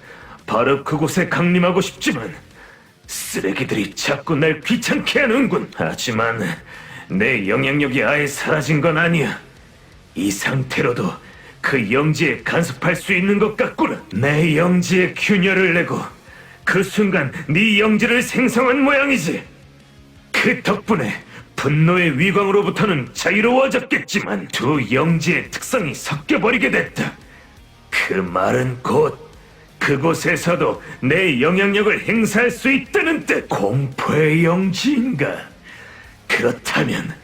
바로 그곳에 강림하고 싶지만 쓰레기들이 자꾸 날 귀찮게 하는군. 하지만 내 영향력이 아예 사라진 건 아니야. 이 상태로도 그 영지에 간섭할 수 있는 것 같구나. 내 영지에 균열을 내고 그 순간 네 영지를 생성한 모양이지. 그 덕분에 분노의 위광으로부터는 자유로워졌겠지만 두 영지의 특성이 섞여버리게 됐다. 그 말은 곧 그곳에서도 내 영향력을 행사할 수 있다는 뜻. 공포의 영지인가? 그렇다면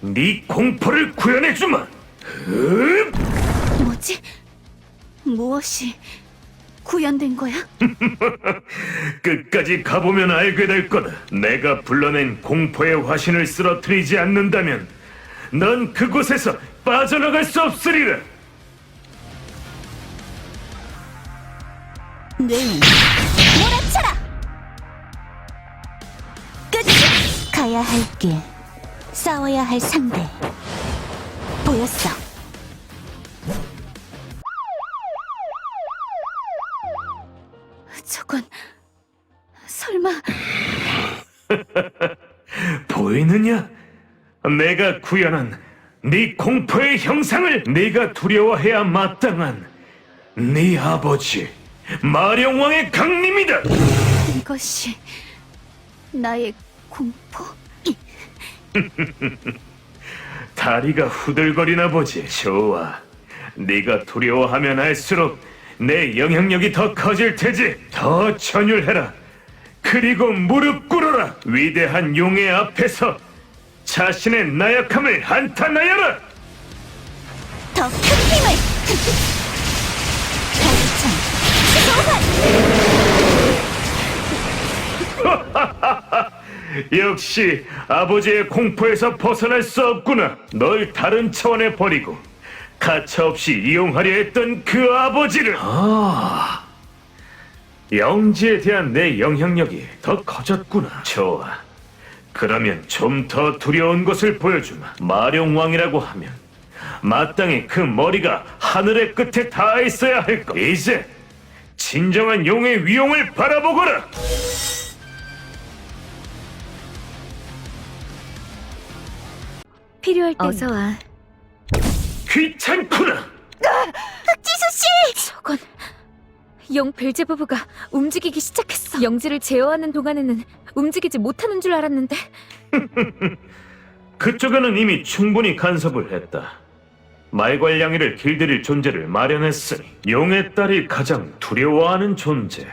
네 공포를 구현해주마. 뭐지? 무엇이 구현된 거야? 끝까지 가보면 알게 될 거다. 내가 불러낸 공포의 화신을 쓰러뜨리지 않는다면 넌 그곳에서 빠져나갈 수 없으리라. 네. 몰아쳐라! 끝이! 가야 할 길, 싸워야 할 상대. 보였어. 저건 설마 보이느냐? 내가 구현한 네 공포의 형상을 네가 두려워해야 마땅한 네 아버지 마룡왕의 강림이다. 이것이 나의 공포? 다리가 후들거리나 보지. 좋아. 네가 두려워하면 할수록 내 영향력이 더 커질 테지. 더 전율해라. 그리고 무릎 꿇어라. 위대한 용의 앞에서 자신의 나약함을 한탄하여라. 더 큰 힘을! 가시청, 소환! 역시 아버지의 공포에서 벗어날 수 없구나. 널 다른 차원에 버리고 가차없이 이용하려 했던 그 아버지를. 영지에 대한 내 영향력이 더 커졌구나. 좋아. 그러면 좀 더 두려운 것을 보여주마. 마룡왕이라고 하면 마땅히 그 머리가 하늘의 끝에 닿아 있어야 할 것. 이제 진정한 용의 위용을 바라보거라. 필요할 땐 어서 와. 귀찮구나. 저건 영 벨제부부가 움직이기 시작했어. 영지를 제어하는 동안에는 움직이지 못하는 줄 알았는데. 그쪽에는 이미 충분히 간섭을 했다. 말괄량이를 길들일 존재를 마련했으니 용의 딸이 가장 두려워하는 존재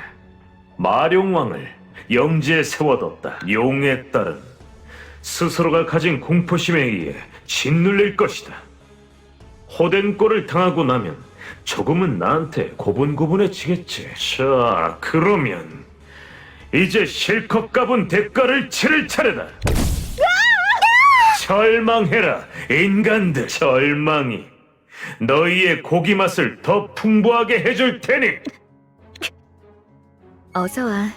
마룡왕을 영지에 세워뒀다. 용의 딸은 스스로가 가진 공포심에 의해 짓눌릴 것이다. 호된 꼴을 당하고 나면 조금은 나한테 고분고분해지겠지. 자, 그러면 이제 실컷 값은 대가를 치를 차례다. 절망해라, 인간들. 절망이 너희의 고기 맛을 더 풍부하게 해줄 테니. 어서 와.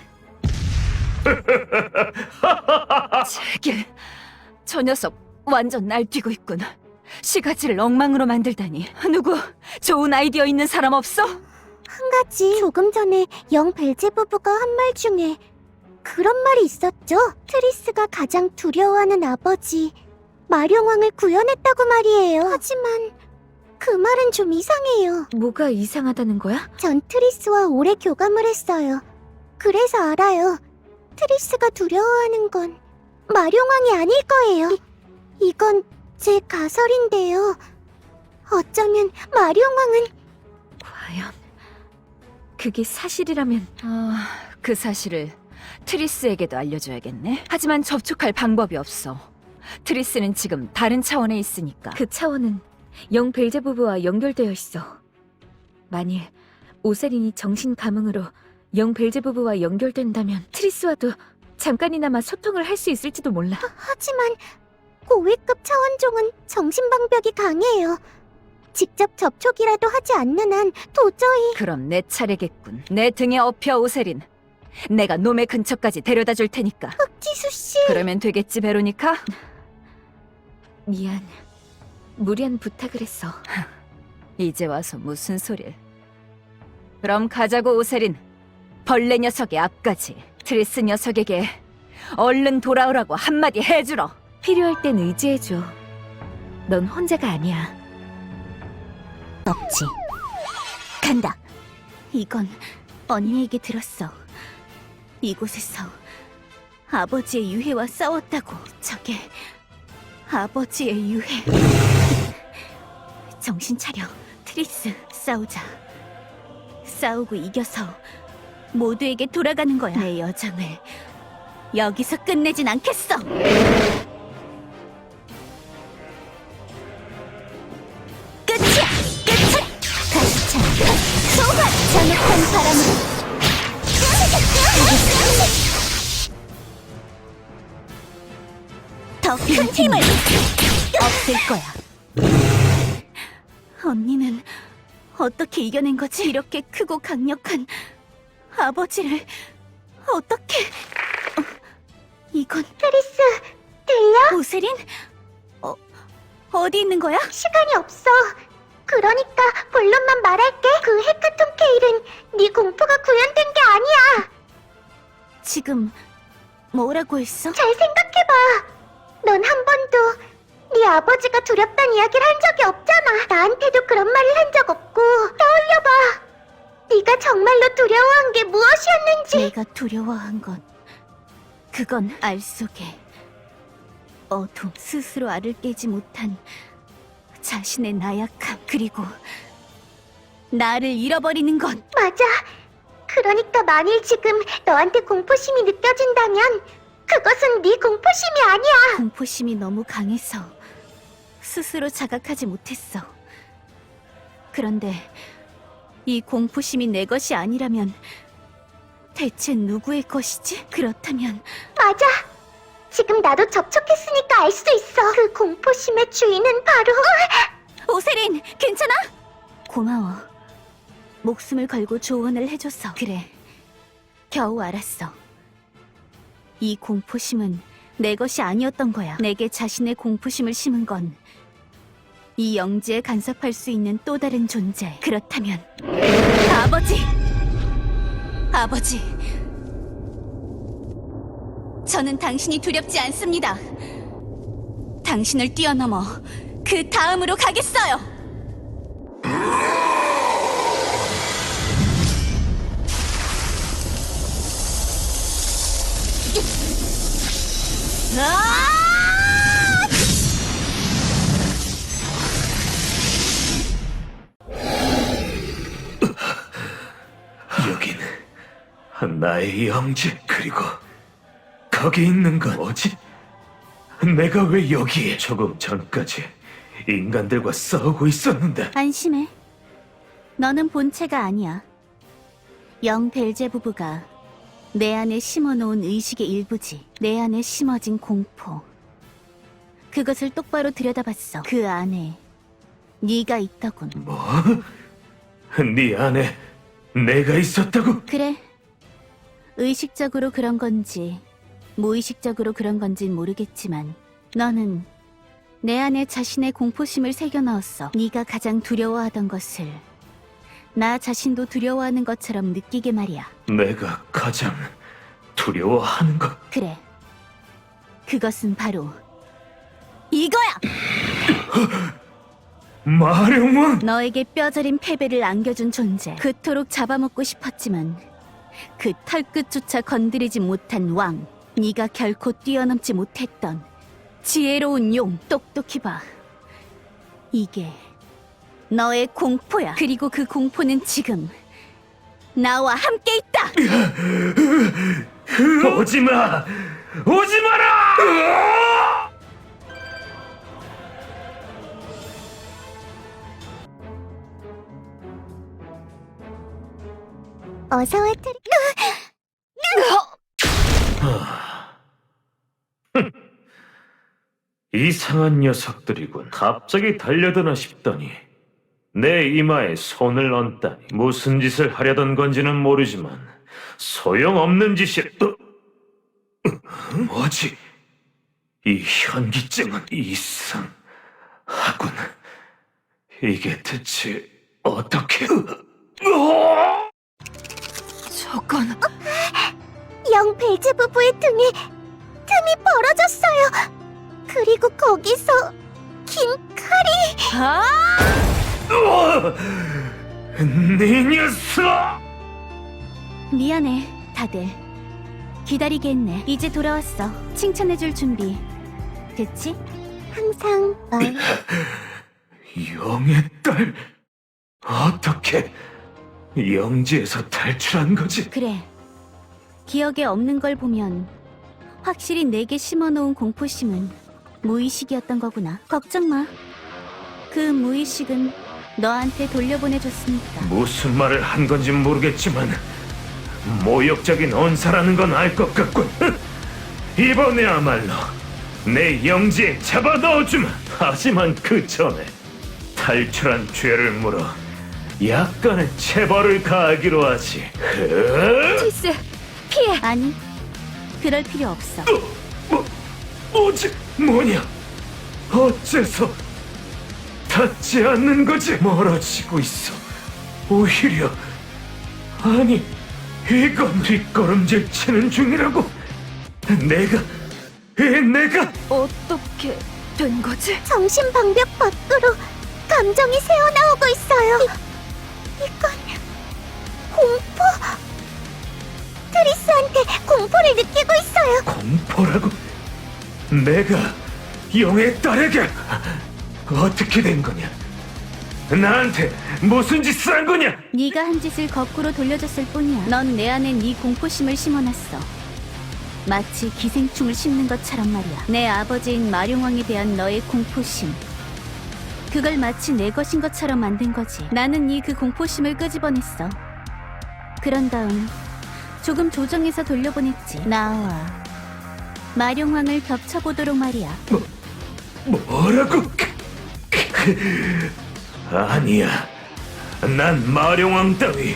제길, 저 녀석 완전 날뛰고 있군. 시가지를 엉망으로 만들다니. 누구 좋은 아이디어 있는 사람 없어? 한 가지 조금 전에 영 벨제부부가 한 말 중에 그런 말이 있었죠. 트리스가 가장 두려워하는 아버지 마룡왕을 구현했다고 말이에요. 하지만 그 말은 좀 이상해요. 뭐가 이상하다는 거야? 전 트리스와 오래 교감을 했어요. 그래서 알아요. 트리스가 두려워하는 건 마룡왕이 아닐 거예요. 이건 제 가설인데요. 어쩌면 마룡왕은 과연 그게 사실이라면 그 사실을 트리스에게도 알려줘야겠네. 하지만 접촉할 방법이 없어. 트리스는 지금 다른 차원에 있으니까. 그 차원은 영 벨제부부와 연결되어 있어. 만일 오세린이 정신 감흥으로 영 벨제부부와 연결된다면 트리스와도 잠깐이나마 소통을 할 수 있을지도 몰라. 하지만 고위급 차원종은 정신방벽이 강해요. 직접 접촉이라도 하지 않는 한 도저히. 그럼 내 차례겠군. 내 등에 업혀, 오세린. 내가 놈의 근처까지 데려다 줄 테니까. 지수 씨. 그러면 되겠지, 베로니카? 미안. 무리한 부탁을 했어. 이제 와서 무슨 소릴. 그럼 가자고, 오세린. 벌레 녀석의 앞까지. 트리스 녀석에게 얼른 돌아오라고 한마디 해주러. 필요할 땐 의지해줘. 넌 혼자가 아니야. 없지. 간다. 이건 언니 얘기 들었어. 이곳에서 아버지의 유해와 싸웠다고. 저게 아버지의 유해. 정신 차려, 트리스. 싸우자. 싸우고 이겨서 모두에게 돌아가는 거야. 내 여정을 여기서 끝내진 않겠어. 끝이야! 끝을! 가시차! 소환! 잔혹한 바람으로! 더 큰 힘을! 없을 거야. 언니는 어떻게 이겨낸 거지? 이렇게 크고 강력한 아버지를 어떻게... 이건... 트리스, 들려? 오세린? 어디 있는 거야? 시간이 없어. 그러니까 본론만 말할게. 그 헤카톤 케일은 네 공포가 구현된 게 아니야. 지금 뭐라고 했어? 잘 생각해봐. 넌 한 번도 네 아버지가 두렵단 이야기를 한 적이 없잖아. 나한테도 그런 말을 한 적 없고. 떠올려봐. 네가 정말로 두려워한 게 무엇이었는지. 내가 두려워한 건 그건 알 속에 어둠, 스스로 알을 깨지 못한 자신의 나약함, 그리고 나를 잃어버리는 건. 맞아. 그러니까 만일 지금 너한테 공포심이 느껴진다면 그것은 네 공포심이 아니야. 공포심이 너무 강해서 스스로 자각하지 못했어. 그런데 이 공포심이 내 것이 아니라면 대체 누구의 것이지? 그렇다면... 맞아. 지금 나도 접촉했으니까 알 수 있어. 그 공포심의 주인은 바로... 오세린, 괜찮아? 고마워. 목숨을 걸고 조언을 해줘서. 그래, 겨우 알았어. 이 공포심은 내 것이 아니었던 거야. 내게 자신의 공포심을 심은 건 이 영지에 간섭할 수 있는 또 다른 존재. 그렇다면 아버지! 아버지, 저는 당신이 두렵지 않습니다. 당신을 뛰어넘어 그 다음으로 가겠어요. 여긴 나의 영지. 그리고 거기 있는 건 뭐지? 내가 왜 여기에? 조금 전까지 인간들과 싸우고 있었는데. 안심해. 너는 본체가 아니야. 영 벨제부부가 내 안에 심어놓은 의식의 일부지. 내 안에 심어진 공포. 그것을 똑바로 들여다봤어. 그 안에 네가 있더군. 뭐? 네 안에 내가 있었다고? 그래. 의식적으로 그런 건지 무의식적으로 그런 건진 모르겠지만 너는 내 안에 자신의 공포심을 새겨 넣었어. 네가 가장 두려워하던 것을 나 자신도 두려워하는 것처럼 느끼게 말이야. 내가 가장 두려워하는 것. 그래. 그것은 바로 이거야! 마룡왕! 너에게 뼈저린 패배를 안겨준 존재. 그토록 잡아먹고 싶었지만 그 털끝조차 건드리지 못한 왕. 네가 결코 뛰어넘지 못했던 지혜로운 용. 똑똑히 봐. 이게 너의 공포야. 그리고 그 공포는 지금 나와 함께 있다. 오지마! 오지마라! 어서와 트리. 이상한 녀석들이군. 갑자기 달려드나 싶더니 내 이마에 손을 얹다니. 무슨 짓을 하려던 건지는 모르지만 소용없는 짓이... 뭐지? 이 현기증은 이상하군. 이게 대체 어떻게... 저건 영 벨제부부의 등에 틈이 벌어졌어요. 그리고 거기서 긴 칼이. 네 녀석! 미안해, 다들. 기다리게 했네. 이제 돌아왔어. 칭찬해줄 준비 됐지? 항상 널 영의 딸... 어떻게 영지에서 탈출한 거지? 그래. 기억에 없는 걸 보면 확실히 내게 심어놓은 공포심은 무의식이었던 거구나. 걱정 마. 그 무의식은 너한테 돌려보내줬으니까. 무슨 말을 한 건지 모르겠지만 모욕적인 언사라는 건 알 것 같군. 이번에야말로 내 영지에 잡아 넣어주마. 하지만 그 전에 탈출한 죄를 물어 약간의 체벌을 가하기로 하지. 트리스, 피해! 아니, 그럴 필요 없어. 뭐냐? 어째서 닿지 않는 거지? 멀어지고 있어. 오히려 아니, 이건 뒷걸음질 치는 중이라고. 내가 어떻게 된 거지? 정신방벽 밖으로 감정이 새어나오고 있어요. 이건 공포. 트리스한테 공포를 느끼고 있어요. 공포라고? 내가 영의 딸에게 어떻게 된 거냐? 나한테 무슨 짓을 한 거냐? 네가 한 짓을 거꾸로 돌려줬을 뿐이야. 넌 내 안에 네 공포심을 심어놨어. 마치 기생충을 심는 것처럼 말이야. 내 아버지인 마룡왕에 대한 너의 공포심. 그걸 마치 내 것인 것처럼 만든 거지. 나는 네 그 공포심을 끄집어냈어. 그런 다음 조금 조정해서 돌려보냈지. 나와 마룡왕을 겹쳐보도록 말이야. 뭐라고? 아니야. 난 마룡왕 따위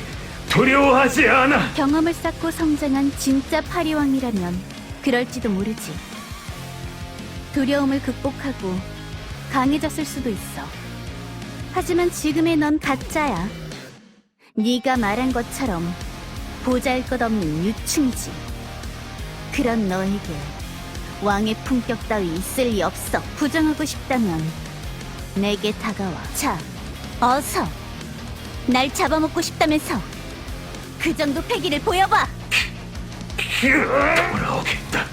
두려워하지 않아. 경험을 쌓고 성장한 진짜 파리왕이라면 그럴지도 모르지. 두려움을 극복하고 강해졌을 수도 있어. 하지만 지금의 넌 가짜야. 네가 말한 것처럼 보잘것없는 유충이지. 그런 너에게 왕의 품격 따위 있을 리 없어. 부정하고 싶다면 내게 다가와. 자, 어서. 날 잡아먹고 싶다면서 그 정도 패기를 보여봐. 돌아오겠다.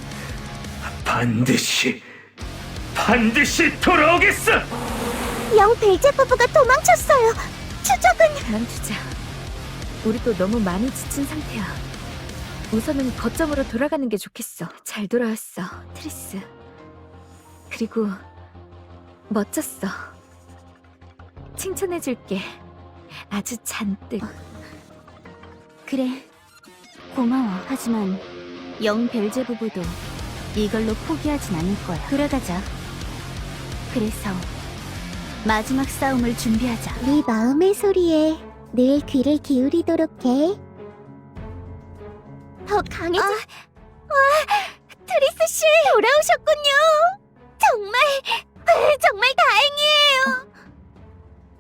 반드시 돌아오겠어. 영 벨제부부가 도망쳤어요. 추적은 그만두자. 우리도 너무 많이 지친 상태야. 우선은 거점으로 돌아가는 게 좋겠어. 잘 돌아왔어, 트리스. 그리고 멋졌어. 칭찬해줄게. 아주 잔뜩. 그래, 고마워. 하지만 영 벨제부부도 이걸로 포기하진 않을 거야. 돌아가자. 그래서 마지막 싸움을 준비하자. 네 마음의 소리에 늘 귀를 기울이도록 해. 더 강해져. 트리스 씨 돌아오셨군요. 정말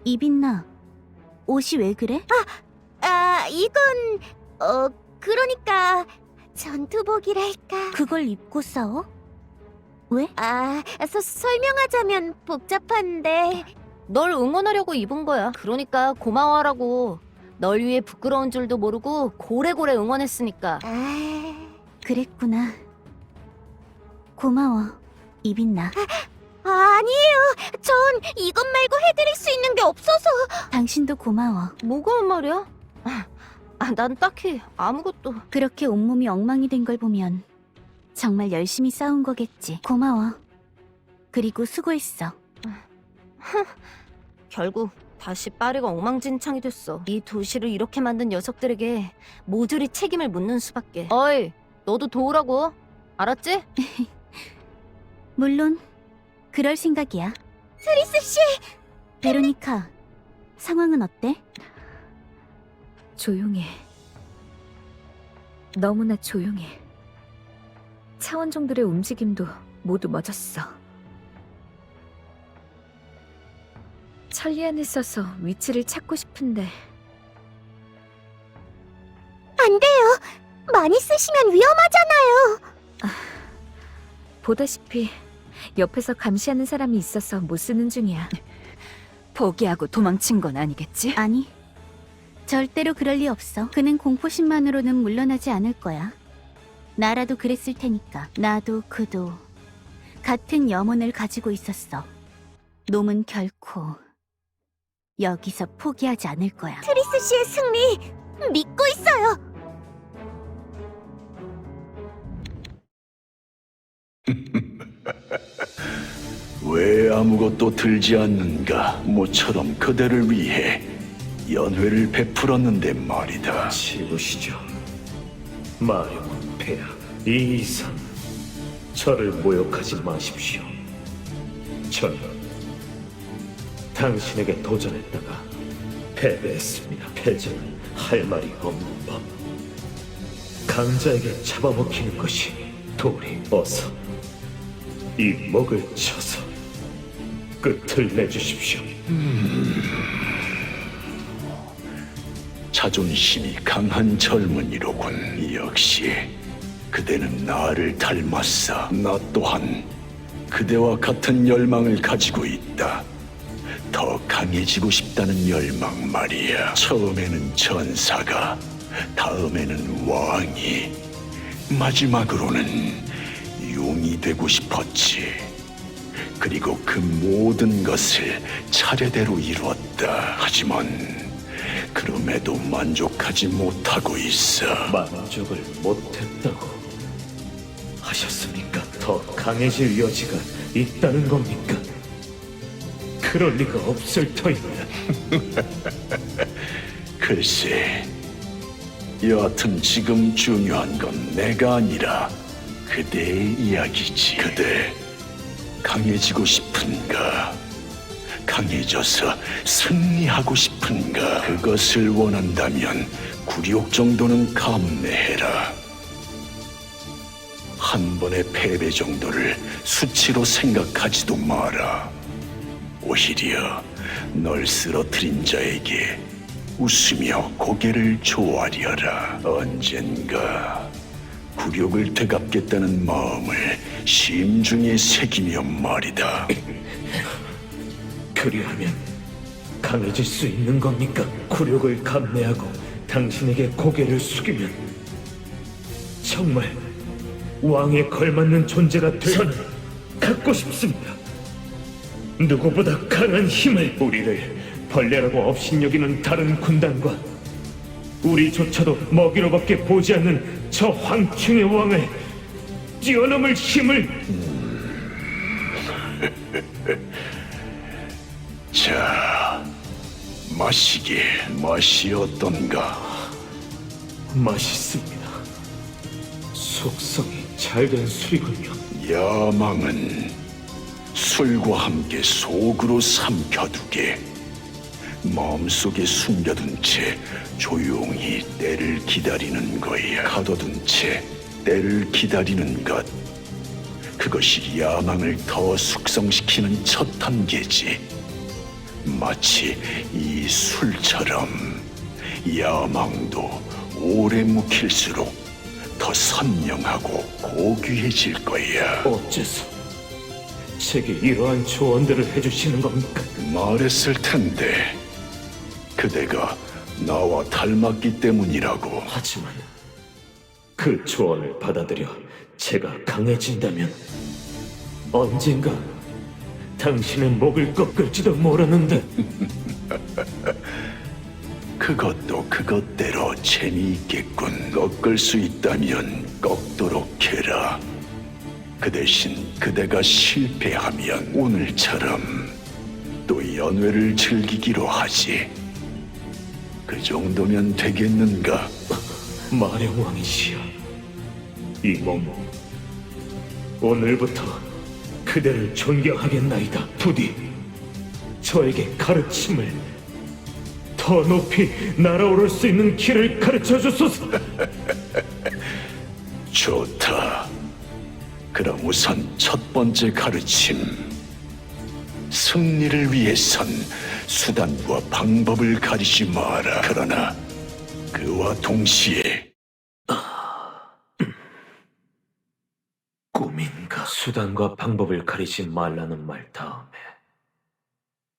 이빈나, 옷이 왜 그래? 이건 그러니까 전투복이랄까. 그걸 입고 싸워? 왜? 설명하자면 복잡한데. 널 응원하려고 입은 거야. 그러니까 고마워하라고. 널 위해 부끄러운 줄도 모르고 고래고래 응원했으니까. 그랬구나. 고마워, 이빈나. 아니에요. 전 이것 말고 해드릴 수 있는 게 없어서. 당신도 고마워. 뭐가 한 말이야? 난 딱히 아무것도. 그렇게 온몸이 엉망이 된 걸 보면 정말 열심히 싸운 거겠지. 고마워. 그리고 수고했어. 결국 다시 파리가 엉망진창이 됐어. 이 도시를 이렇게 만든 녀석들에게 모조리 책임을 묻는 수밖에. 어이, 너도 도우라고. 알았지? 물론 그럴 생각이야. 트리스 씨! 베로니카, 상황은 어때? 조용해. 너무나 조용해. 차원종들의 움직임도 모두 멎었어. 천리안을 써서 위치를 찾고 싶은데 안 돼요. 많이 쓰시면 위험하잖아요. 보다시피 옆에서 감시하는 사람이 있어서 못 쓰는 중이야. 포기하고 도망친 건 아니겠지? 아니, 절대로 그럴 리 없어. 그는 공포심만으로는 물러나지 않을 거야. 나라도 그랬을 테니까. 나도 그도 같은 염원을 가지고 있었어. 놈은 결코 여기서 포기하지 않을 거야. 트리스 씨의 승리 믿고 있어요. 왜 아무것도 들지 않는가? 모처럼 그대를 위해 연회를 베풀었는데 말이다. 치우시죠. 마룡, 폐하, 이 이상 저를 모욕하지 마십시오. 저는 당신에게 도전했다가 패배했습니다. 패전은 할 말이 없는 법. 강자에게 잡아먹히는 것이 도리. 어서 이 목을 쳐서 끝을 내주십시오. 자존심이 강한 젊은이로군. 역시 그대는 나를 닮았어. 나 또한 그대와 같은 열망을 가지고 있다. 더 강해지고 싶다는 열망 말이야. 처음에는 전사가, 다음에는 왕이, 마지막으로는 용이 되고 싶었지. 그리고 그 모든 것을 차례대로 이루었다. 하지만 그럼에도 만족하지 못하고 있어. 만족을 못했다고 하셨습니까? 더 강해질 여지가 있다는 겁니까? 그럴 리가 없을 터입니다. 글쎄, 여하튼 지금 중요한 건 내가 아니라 그대의 이야기지. 그대 강해지고 싶은가? 강해져서 승리하고 싶은가? 그것을 원한다면 굴욕 정도는 감내해라. 한 번의 패배 정도를 수치로 생각하지도 마라. 오히려 널 쓰러뜨린 자에게 웃으며 고개를 조아려라. 언젠가 굴욕을 되갚겠다는 마음을 심중에 새기며 말이다. 그리하면 강해질 수 있는 겁니까? 굴욕을 감내하고 당신에게 고개를 숙이면 정말 왕에 걸맞는 존재가 되는 갖고 싶습니다. 누구보다 강한 힘을. 우리를 벌레라고 업신여기는 다른 군단과 우리조차도 먹이로밖에 보지 않는 저 황충의 왕을 뛰어넘을 힘을. 자, 마시게. 맛이 어떤가? 맛있습니다. 속성이 잘 된 술이군요. 야망은 술과 함께 속으로 삼켜두게. 마음속에 숨겨둔 채 조용히 때를 기다리는 거야. 가둬둔 채 때를 기다리는 것. 그것이 야망을 더 숙성시키는 첫 단계지. 마치 이 술처럼 야망도 오래 묵힐수록 더 선명하고 고귀해질 거야. 어째서 제게 이러한 조언들을 해주시는 겁니까? 말했을 텐데 그대가 나와 닮았기 때문이라고. 하지만 그 조언을 받아들여 제가 강해진다면 언젠가 당신의 목을 꺾을지도 모르는데. 그것도 그것대로 재미있겠군. 꺾을 수 있다면 꺾도록 해라. 그 대신 그대가 실패하면 오늘처럼 또 연회를 즐기기로 하지. 그 정도면 되겠는가? 마령왕이시여, 이 몸 오늘부터 그대를 존경하겠나이다. 부디 저에게 가르침을 더 높이 날아오를 수 있는 길을 가르쳐 주소서. 좋다. 그럼 우선 첫 번째 가르침. 승리를 위해선 수단과 방법을 가리지 마라. 그러나 그와 동시에 꿈인가? 수단과 방법을 가리지 말라는 말 다음에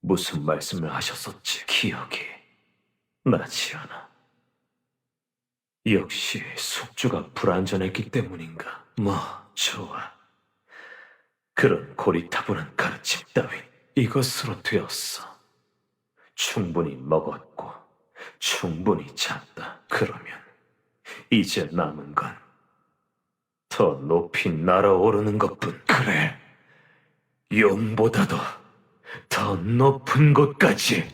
무슨 말씀을 하셨었지? 기억이 나지 않아. 역시 숙주가 불완전했기 때문인가? 뭐 좋아. 그런 고리타분한 가르침 따윈 이것으로 되었어. 충분히 먹었고 충분히 잤다. 그러면 이제 남은 건 더 높이 날아오르는 것뿐. 그래, 용보다도 더 높은 곳까지.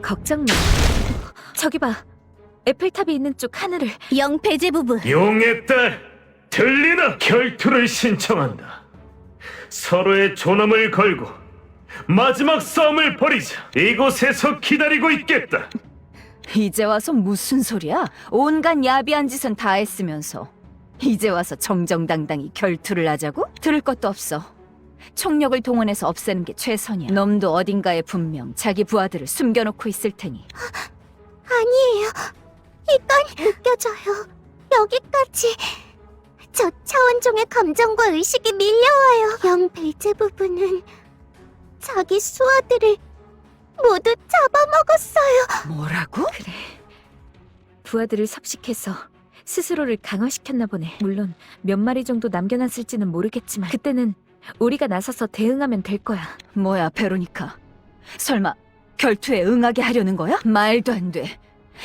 걱정 마. 저기 봐. 에펠탑이 있는 쪽 하늘을. 영배제 부부. 용의 딸, 들리나? 결투를 신청한다. 서로의 존엄을 걸고 마지막 싸움을 벌이자. 이곳에서 기다리고 있겠다. 이제 와서 무슨 소리야? 온갖 야비한 짓은 다 했으면서 이제 와서 정정당당히 결투를 하자고? 들을 것도 없어. 총력을 동원해서 없애는 게 최선이야. 놈도 어딘가에 분명 자기 부하들을 숨겨놓고 있을 테니. 아니에요. 이건 느껴져요. 여기까지. 저 차원종의 감정과 의식이 밀려와요. 영 벨제부부는 자기 수하들을 모두 잡아먹었어요. 뭐라고? 부하들을 섭식해서 스스로를 강화시켰나 보네. 물론 몇 마리 정도 남겨놨을지는 모르겠지만 그때는 우리가 나서서 대응하면 될 거야. 뭐야, 베로니카. 설마 결투에 응하게 하려는 거야? 말도 안 돼.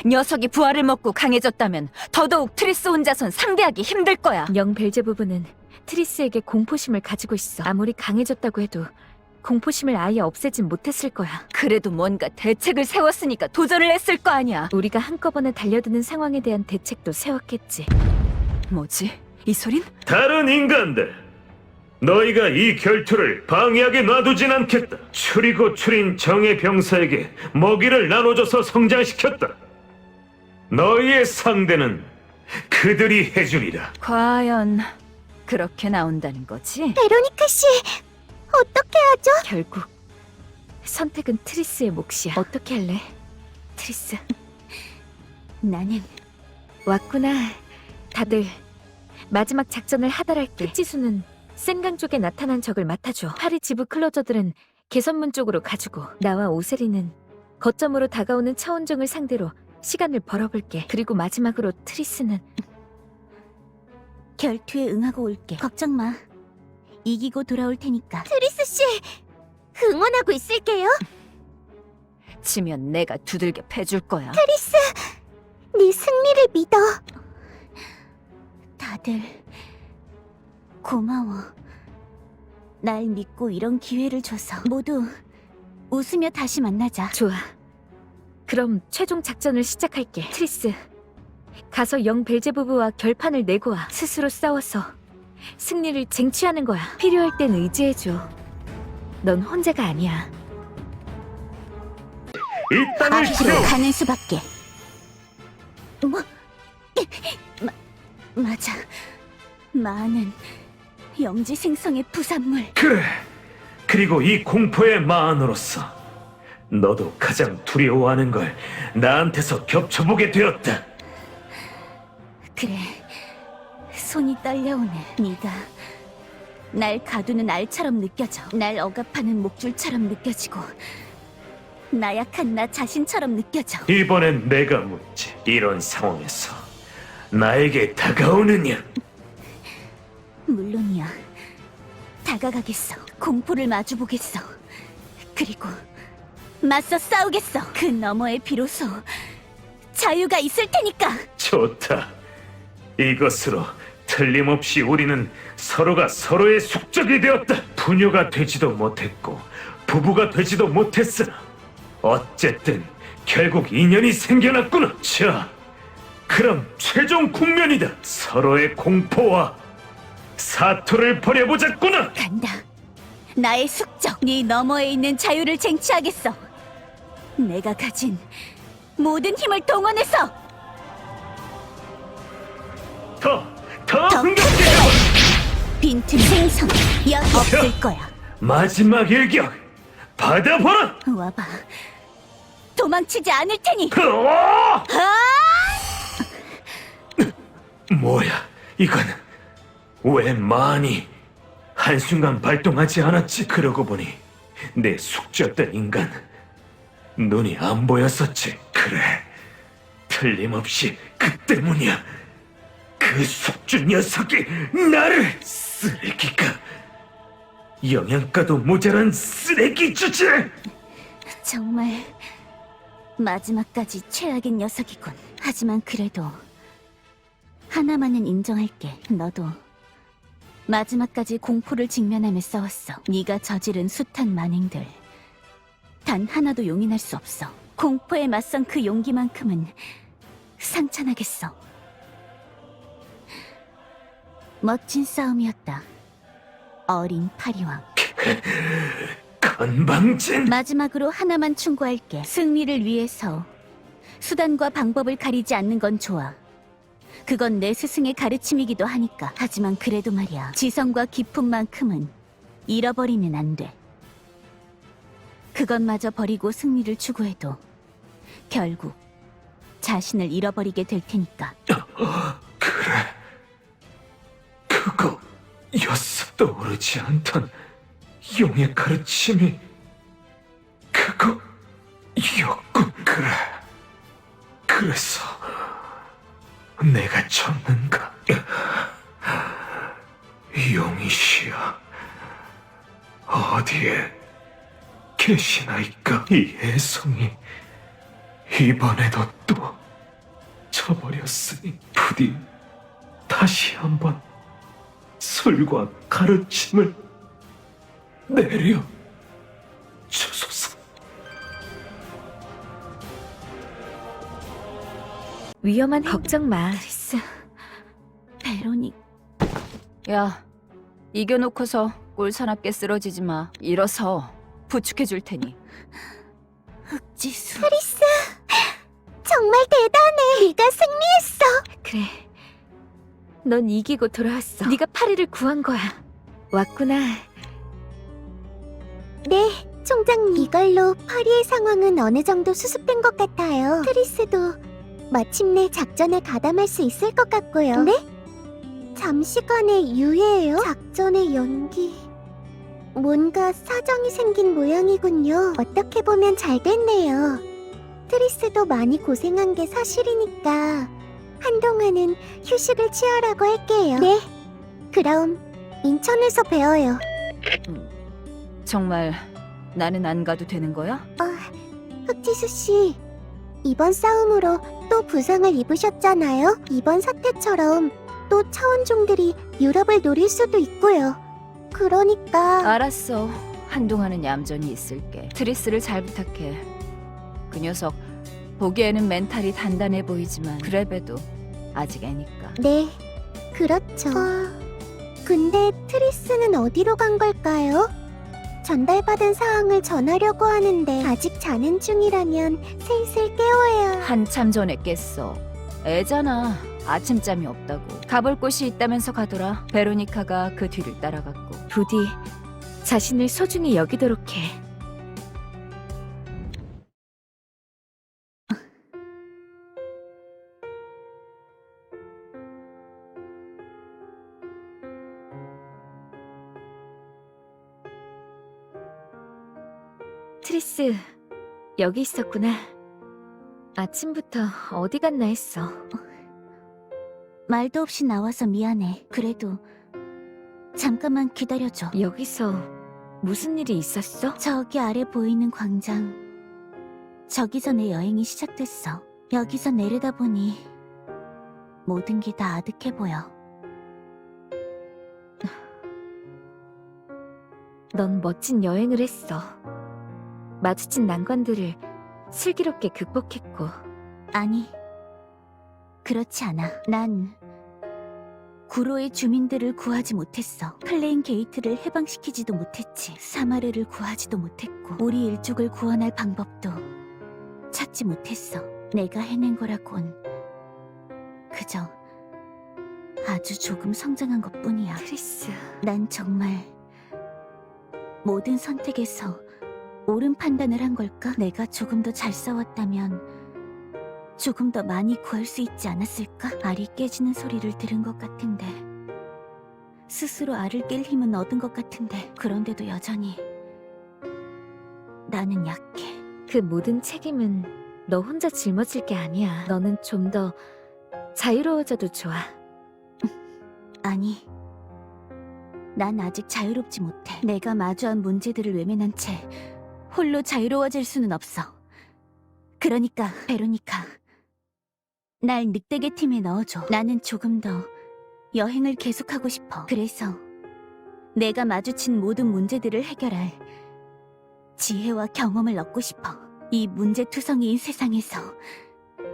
녀석이 부하를 먹고 강해졌다면 더더욱 트리스 혼자선 상대하기 힘들 거야. 영 벨제부부는 트리스에게 공포심을 가지고 있어. 아무리 강해졌다고 해도 공포심을 아예 없애진 못했을 거야. 그래도 뭔가 대책을 세웠으니까 도전을 했을 거 아니야. 우리가 한꺼번에 달려드는 상황에 대한 대책도 세웠겠지. 뭐지? 이 소린? 다른 인간들, 너희가 이 결투를 방해하게 놔두진 않겠다. 추리고 추린 정예 병사에게 먹이를 나눠줘서 성장시켰다. 너희의 상대는 그들이 해주리라. 과연 그렇게 나온다는 거지? 베로니카 씨, 어떻게 하죠? 결국 선택은 트리스의 몫이야. 어떻게 할래? 트리스. 나는 왔구나. 다들 마지막 작전을 하달할게. 흑지수는 센강 쪽에 나타난 적을 맡아줘. 파리 지부 클로저들은 개선문 쪽으로 가주고 나와 오세리는 거점으로 다가오는 차원종을 상대로 시간을 벌어볼게. 그리고 마지막으로 트리스는 결투에 응하고 올게. 걱정 마. 이기고 돌아올 테니까. 트리스 씨, 응원하고 있을게요. 지면 내가 두들겨 패줄 거야. 트리스, 네 승리를 믿어. 다들 고마워. 날 믿고 이런 기회를 줘서. 모두 웃으며 다시 만나자. 좋아. 그럼 최종 작전을 시작할게. 트리스, 가서 영 벨제부부와 결판을 내고 와. 스스로 싸워서 승리를 쟁취하는 거야. 필요할 땐 의지해줘. 넌 혼자가 아니야. 이 땅을 앞으로 세워. 가는 수밖에. 뭐? 맞아. 많은 영지 생성의 부산물. 그래, 그리고 이 공포의 마흔으로서 너도 가장 두려워하는 걸 나한테서 겹쳐보게 되었다. 그래, 손이 떨려오네. 네가 날 가두는 알처럼 느껴져. 날 억압하는 목줄처럼 느껴지고 나약한 나 자신처럼 느껴져. 이번엔 내가 묻지. 이런 상황에서 나에게 다가오느냐? 물론이야. 다가가겠어. 공포를 마주보겠어. 그리고 맞서 싸우겠어. 그 너머에 비로소 자유가 있을 테니까. 좋다. 이것으로 틀림없이 우리는 서로가 서로의 숙적이 되었다. 부녀가 되지도 못했고 부부가 되지도 못했으나 어쨌든 결국 인연이 생겨났구나. 자, 그럼 최종 국면이다. 서로의 공포와 사투를 벌여보자꾸나. 간다. 나의 숙적. 네 너머에 있는 자유를 쟁취하겠어. 내가 가진 모든 힘을 동원해서 더 더 흥겹게 빈틈 생성 없을 거야. 마지막 일격 받아보라. 와봐. 도망치지 않을 테니. 으아! 뭐야 이건? 왜 많이 한순간 발동하지 않았지? 그러고 보니 내 숙주였던 인간 눈이 안 보였었지. 그래, 틀림없이 그 때문이야. 그 숙주 녀석이 나를 쓰레기가 영양가도 모자란 쓰레기 주제. 정말 마지막까지 최악의 녀석이군. 하지만 그래도 하나만은 인정할게. 너도 마지막까지 공포를 직면하며 싸웠어. 네가 저지른 숱한 만행들 단 하나도 용인할 수 없어. 공포에 맞선 그 용기만큼은 상처나겠어. 멋진 싸움이었다. 어린 파리왕. 건방진. 마지막으로 하나만 충고할게. 승리를 위해서 수단과 방법을 가리지 않는 건 좋아. 그건 내 스승의 가르침이기도 하니까. 하지만 그래도 말이야, 지성과 기품만큼은 잃어버리면 안 돼. 그것마저 버리고 승리를 추구해도 결국 자신을 잃어버리게 될 테니까. 그래, 그거였어. 떠오르지 않던 용의 가르침이 그거였군. 그래, 그래서 내가 졌는가? 용이시여, 어디에 계시나이까? 이 애송이 이번에도 또 져버렸으니 부디 다시 한번 술과 가르침을 내려 주소서. 위험한 걱정 마. 트리스, 베로닉. 야, 이겨놓고서 꼴사납게 쓰러지지 마. 일어서 부축해줄 테니. 흑지수. 트리스, 정말 대단해. 네가 승리했어. 그래. 넌 이기고 돌아왔어. 네가 파리를 구한 거야. 왔구나. 네, 총장님. 이걸로 파리의 상황은 어느 정도 수습된 것 같아요. 트리스도 마침내 작전에 가담할 수 있을 것 같고요. 네? 잠시간의 유예예요? 작전의 연기. 뭔가 사정이 생긴 모양이군요. 어떻게 보면 잘 됐네요. 트리스도 많이 고생한 게 사실이니까 한동안은 휴식을 취하라고 할게요. 네, 그럼 인천에서 뵈어요. 정말 나는 안 가도 되는 거야? 흑지수 씨, 이번 싸움으로 또 부상을 입으셨잖아요. 이번 사태처럼 또 차원종들이 유럽을 노릴 수도 있고요. 그러니까 알았어. 한동안은 얌전히 있을게. 트리스를 잘 부탁해. 그 녀석 보기에는 멘탈이 단단해 보이지만 그래봬도 아직 애니까. 네, 그렇죠. 근데 트리스는 어디로 간 걸까요? 전달받은 사항을 전하려고 하는데 아직 자는 중이라면 슬슬 깨워야... 한참 전에 깼어. 애잖아. 아침잠이 없다고. 가볼 곳이 있다면서 가더라. 베로니카가 그 뒤를 따라갔고. 부디 자신을 소중히 여기도록 해. 트리스, 여기 있었구나. 아침부터 어디 갔나 했어. 말도 없이 나와서 미안해. 그래도 잠깐만 기다려줘. 여기서 무슨 일이 있었어? 저기 아래 보이는 광장. 저기서 내 여행이 시작됐어. 여기서 내려다 보니 모든 게 다 아득해 보여. 넌 멋진 여행을 했어. 마주친 난관들을 슬기롭게 극복했고. 아니, 그렇지 않아. 난 구로의 주민들을 구하지 못했어. 플레인 게이트를 해방시키지도 못했지. 사마르를 구하지도 못했고 우리 일족을 구원할 방법도 찾지 못했어. 내가 해낸 거라곤 그저 아주 조금 성장한 것뿐이야. 트리스, 난 정말 모든 선택에서 옳은 판단을 한 걸까? 내가 조금 더 잘 싸웠다면 조금 더 많이 구할 수 있지 않았을까? 알이 깨지는 소리를 들은 것 같은데, 스스로 알을 깰 힘은 얻은 것 같은데, 그런데도 여전히 나는 약해. 그 모든 책임은 너 혼자 짊어질 게 아니야. 너는 좀 더 자유로워져도 좋아. 아니, 난 아직 자유롭지 못해. 내가 마주한 문제들을 외면한 채 홀로 자유로워질 수는 없어. 그러니까 베로니카, 날 늑대계 팀에 넣어줘. 나는 조금 더 여행을 계속하고 싶어. 그래서 내가 마주친 모든 문제들을 해결할 지혜와 경험을 얻고 싶어. 이 문제투성이인 세상에서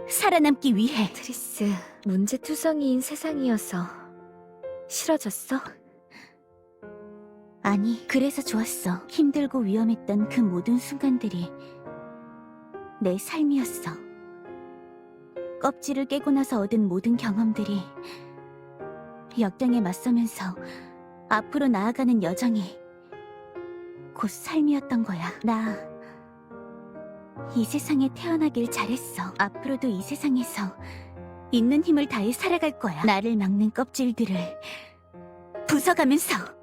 살아남기 위해. 트리스, 문제투성이인 세상이어서 싫어졌어? 아니, 그래서 좋았어. 힘들고 위험했던 그 모든 순간들이 내 삶이었어. 껍질을 깨고 나서 얻은 모든 경험들이 역경에 맞서면서 앞으로 나아가는 여정이 곧 삶이었던 거야. 나 이 세상에 태어나길 잘했어. 앞으로도 이 세상에서 있는 힘을 다해 살아갈 거야. 나를 막는 껍질들을 부숴가면서.